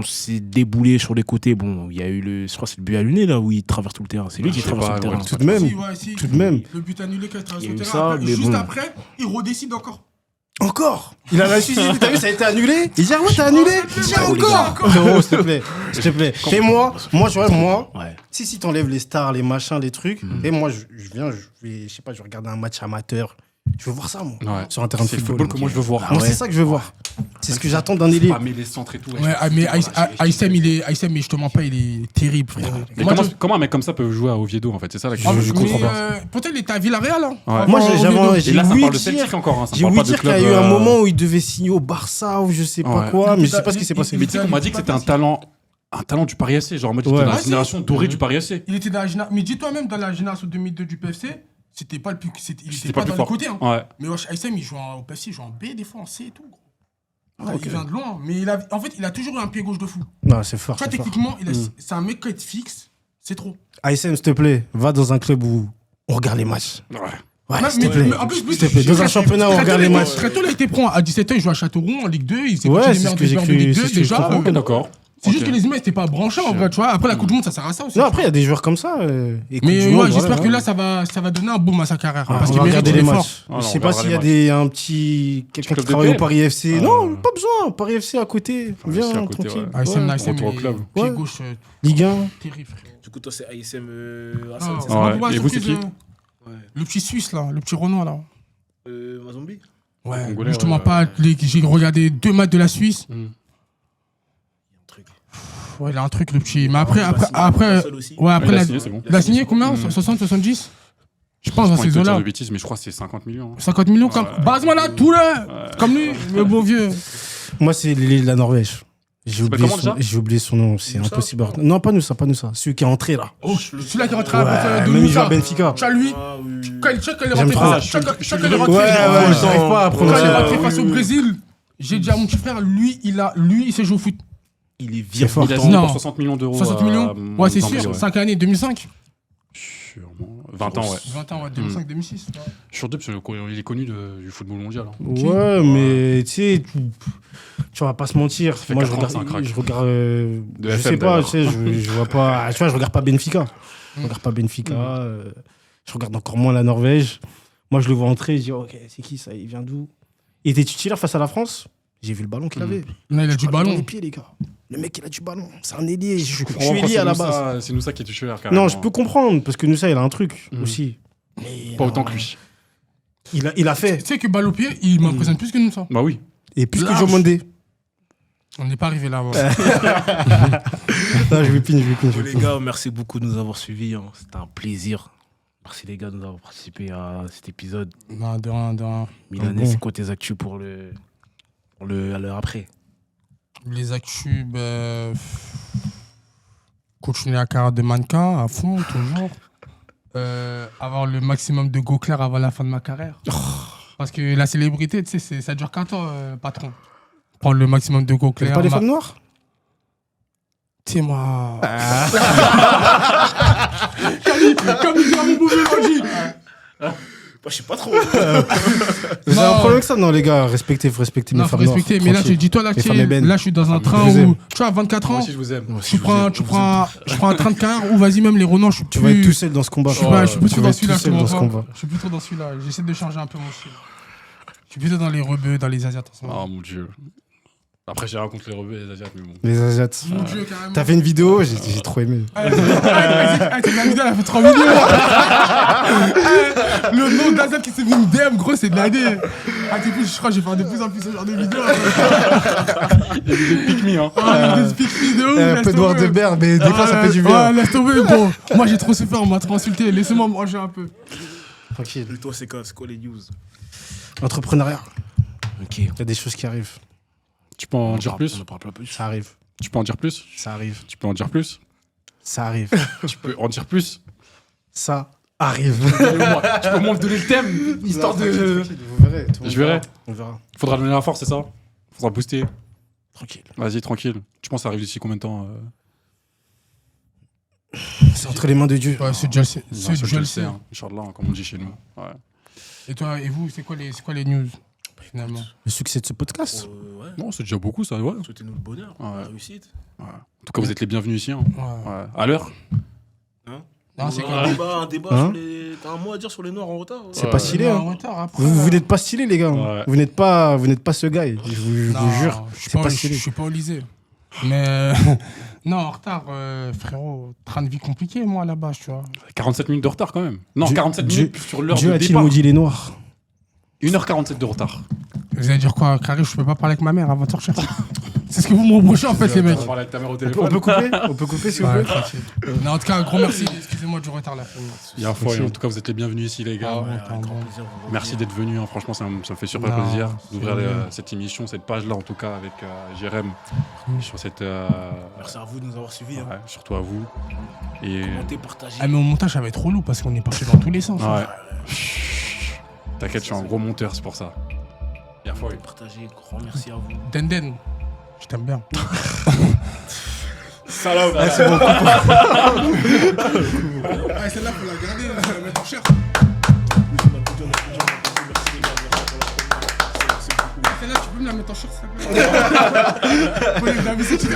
Ses déboulés sur les côtés. Bon, il y a eu je crois que c'est le but annulé là où il traverse tout le terrain. C'est lui qui Je sais traverse pas, tout le terrain. ouais, Tout de même. Si, ouais, si. Tout de même. Le but annulé qu'il a traversé Il y a au eu terrain. ça, Après, mais juste bon. après, il redécide encore. Encore. Il a la suicide. T'as vu, ça a été annulé. Il dit ah ouais, t'as annulé. Tiens trop, les encore. Frérot, s'il te plaît, s'il te plaît. Et moi, tu vois, moi. Ouais. Si t'enlèves les stars, les machins, les trucs, et moi, je viens, je sais pas, je vais regarder un match amateur. Je veux voir ça, moi. Ouais. Sur un terrain de C'est le football. football que moi je veux voir. Moi, c'est ça que je veux voir. C'est ce que j'attends d'un élite. Pas mais les centres et tout. Ouais, mais Aïssem, mais je te mens pas, il est terrible, frère. Mais Moi, comment un mec comme ça peut jouer à Oviedo en fait? C'est ça la question. Je comprends pas. Pourtant, il était à Villarreal. Hein. Ouais. Moi, Et j'ai là, ça ouï parle de dire, Celtic encore. Hein. Ça j'ai parle ouï pas de dire qu'il y club. a eu un moment où il devait signer au Barça ou je sais pas Ouais. quoi, mais je sais pas ce qui s'est passé. Mais tu sais qu'on m'a dit que c'était un talent du Paris FC. Genre en mode, il était Ouais. dans la Ouais, génération si. dorée du Paris FC. Il était dans la génération. Mais dis-toi même, dans la génération 2002 du PFC, c'était pas le plus. Il était pas plus dans fort. les côtés. Hein. Ouais. Mais wesh, Aïssem, il joue au PFC, il joue en B des fois, en C et tout. Gros. ok. Il vient de loin. Mais en fait, il a toujours eu un pied gauche de fou. Non, c'est fort. Tu vois, c'est fort. techniquement, c'est un mec qui est fixe. C'est trop. ASM, s'il te plaît, va dans un club où on regarde les matchs. Ouais. Ouais, Mais- s'il te plaît. mais en plus, S'il te plaît, dans un championnat où on regarde les matchs. Très tôt, il a été pris à 17 ans, il joue à Châteauroux en Ligue 2. Il s'est Ouais, parti c'est des ce que meilleurs j'ai joueurs de cru, Ligue c'est 2 ce que je déjà. comprends. Ok, d'accord. C'est juste que les images n'étaient pas branchés en vrai, tu vois. Après, la Coupe du Monde, ça sert à ça aussi. Non, après, il y a des joueurs comme ça. Et Coupe Mais du ouais, Monde, j'espère voilà, que là, ça va donner un boom à sa carrière. Ah, Parce on qu'il va mérite, regarder il les est fort. matchs. Ah, Je non, sais on pas verra s'il y a les quelqu'un qui club de travaille au PL. Paris FC. Ah. Non, pas besoin. Paris FC à côté. Paris FC à Viens, côté, tranquille. ouais. Aïssem, Ouais. Aïssem, Retour au club. pied Ouais. gauche, Ligue 1. terrible, frère. Du coup, toi, c'est ASM Ah, Hassan, c'est on ça va Ouais. voir Et la vous, c'est surprise, qui le petit Suisse, là, le petit Renoir, là. Mazombi Ouais, Congolais, justement ouais. pas. J'ai regardé 2 matchs de la Suisse. Hmm. Ouais, il a un truc, le petit. Mais après, seul aussi. ouais, après, Il a la- signé, c'est bon. il a signé combien 60, 70 Je pense dans Je ces prends une eaux-là. de bêtises, mais je crois que c'est 50 millions. 50 millions, comme. Basman là, tout là comme lui, le beau vieux. Moi, c'est l'île de la Norvège. J'ai oublié, comment déjà son nom. C'est Moussa impossible. Non, pas nous ça, pas nous ça. Celui qui est entré là. Oh, celui-là qui est rentré Ouais, à de même il joue à Moussa. Benfica. Tu as lui, quand il est J'aime rentré trop. face- chaque- chaque- il est rentré- Ouais, j'arrive pas à Quand il est prononcer. rentré face au Brésil, j'ai dit à mon petit frère, lui, il s'est joué au foot. Il est C'est fort. Il a virevoltant. signé Non. pour 60 millions d'euros. 60 millions Ouais, c'est sûr, 5 années, 2005. Sûrement. 20 ans, ouais. 20 ans, ouais, 2005, 2006. Je suis sûr parce qu'il est connu du football mondial. Hein. Ouais, mais tu sais, tu vas pas se mentir. fait Moi, 4 ans que c'est un crack. je regarde. De Je FM, sais pas, d'ailleurs. tu sais, je vois pas. Tu vois, je regarde pas Benfica. Je regarde pas Benfica. Je regarde encore moins la Norvège. Moi, je le vois entrer, je dis, ok, c'est qui ça? Il vient d'où? Il était titulaire face à la France. J'ai vu le ballon qu'il avait. Là, il a du Dans les ballon. pieds, les gars. Le mec, il a du ballon. C'est un ailier. Je suis Pourquoi ailier à la c'est base. Moussa- C'est nous ça qui est titulaire, carrément. Non, je peux comprendre, parce que Noussa, il a un truc Mhm. aussi. Mais Pas non, autant que lui. Il a fait. Tu sais que balle au pied, il m'impressionne plus que nous, ça. Bah oui. Et plus que Large. Joe Mondé. On n'est pas arrivé là. Ouais. Non, je vais pine. Les gars, merci beaucoup de nous avoir suivis. Hein. C'était un plaisir. Merci les gars de nous avoir participé à cet épisode. Non, de rien, de rien. Milanais, bon. c'est quoi tes actus pour à l'heure après? Les actus, continuer la carrière de mannequin à fond, toujours. Avoir le maximum de go clair avant la fin de ma carrière. Parce que la célébrité, tu sais, ça dure qu'un temps, patron. Prendre le maximum de go T'aimes clair. pas les femmes noires? Tu sais, moi. Comme il dit à mon beau Mélodie. je sais pas trop. Vous avez un problème avec ça? Non, les gars, faut respecter Non, mes faut femmes noires. respecter. Mais là, Tranquille. dis-toi, là, Les femmes ébènes. là, je suis dans un train je vous aime. où, tu vois, à 24 Moi ans, aussi, je vous aime. tu prends un train de car où, vas-y, même les Renault, je suis Tu vas être tout seul dans ce combat. Je suis plus Tu trop vas dans être tout celui-là, je te seul mens dans ce pas. combat. Je suis plus trop dans celui-là. J'essaie de changer un peu mon style. Je suis plutôt dans les rebeux, dans les Asiates. en ce moment. Oh mon dieu. Après, j'ai raconté les rebeux et les Asiates, mais bon. Les Asiates. Mon Dieu, carrément. T'as fait une vidéo, j'ai trop aimé. Ah, c'est la vidéo, elle a fait 3 vidéos. Le nom d'Azad qui s'est venu me DM, gros, c'est de l'année. Ah, t'es plus, je crois que je vais faire de plus en plus ce genre de vidéos. Il y a des pick me, hein. Ah, des speak me de ouf. Un laisse peu noir de tomber. beurre, mais des fois ça fait du Ouais, bien. laisse tomber, gros. Moi, j'ai trop souffert, on m'a trop insulté. Laissez-moi manger un peu. Tranquille. Et toi, c'est quoi les news? Entrepreneuriat. Ok. Il y a des choses qui arrivent. Tu peux en dire plus? On en parle pas plus. Ça arrive. Tu peux en dire plus? Ça arrive. Tu peux en dire plus? Ça arrive. Tu peux en dire plus? Ça arrive. Tu peux au moins me donner le thème, histoire de... Vous verrez. tout le monde Je verrai. verra. On verra. Faudra donner la force, c'est ça? Faudra booster. Tranquille. Vas-y, tranquille. Tu penses que ça arrive d'ici combien de temps? C'est entre les mains de Dieu. Ouais, c'est déjà le Non, ça, je le sais, sait. hein. Inch'Allah, comme on dit chez nous. Ouais. Et toi, et vous, c'est quoi les news finalement? Le succès de ce podcast. Ouais. Non, c'est déjà beaucoup, ça, ouais. Souhaitez-nous le bonheur, Ouais. la réussite. Ouais. En tout cas, vous êtes les bienvenus ici. Hein. Ouais. Ouais. À l'heure? Non, c'est Un quoi? débat Hein sur les. T'as un mot à dire sur les noirs en retard? C'est pas stylé. Non, Hein. en retard, après, Vous n'êtes pas stylé, les gars. Ouais. Vous n'êtes pas ce gars. Je vous Non, jure. je suis C'est pas, pas je stylé. suis pas au lycée. Mais non, en retard, frérot, train de vie compliqué, moi, là-bas, tu vois. 47 minutes de retard, quand même. Non, Dieu- 47 Dieu- minutes sur l'heure Dieu de a-t-il départ. maudit les noirs? 1h47 de retard. Vous allez dire quoi, Carré, je peux pas parler avec ma mère avant de sortir. C'est ce que vous me reprochez, en fait, les mecs. On parle avec ta mère au On téléphone. peut couper? On peut couper, s'il vous Ouais, plaît? tranquille. Non, en tout cas, un gros merci. Excusez-moi du retard, la famille. Il y a un foyer. En tout cas, vous êtes les bienvenus ici, les gars. Ah, Ouais, ouais, avec grand bon. plaisir. on va Merci revenir. d'être venus. Hein. Franchement, ça me fait super Non, plaisir c'est d'ouvrir bien. cette émission, cette page-là, en tout cas, avec Jérém. Sur cette. Merci à vous de nous avoir suivis. Hein. Ouais, surtout à vous. Et. Commentez, partagez. Ah, mais au montage, ça va être trop lourd parce qu'on est parti dans tous les sens. Ouais. T'inquiète, je suis un gros monteur, c'est pour ça. Il y a foyer. Partagez. Grand merci à vous. Denden, je t'aime bien. Salam. Ah, c'est bon. Ah, celle-là, faut la garder, faut la mettre en cher. Celle-là, tu peux me la mettre en cher, s'il te plaît. Faut les laver, c'est une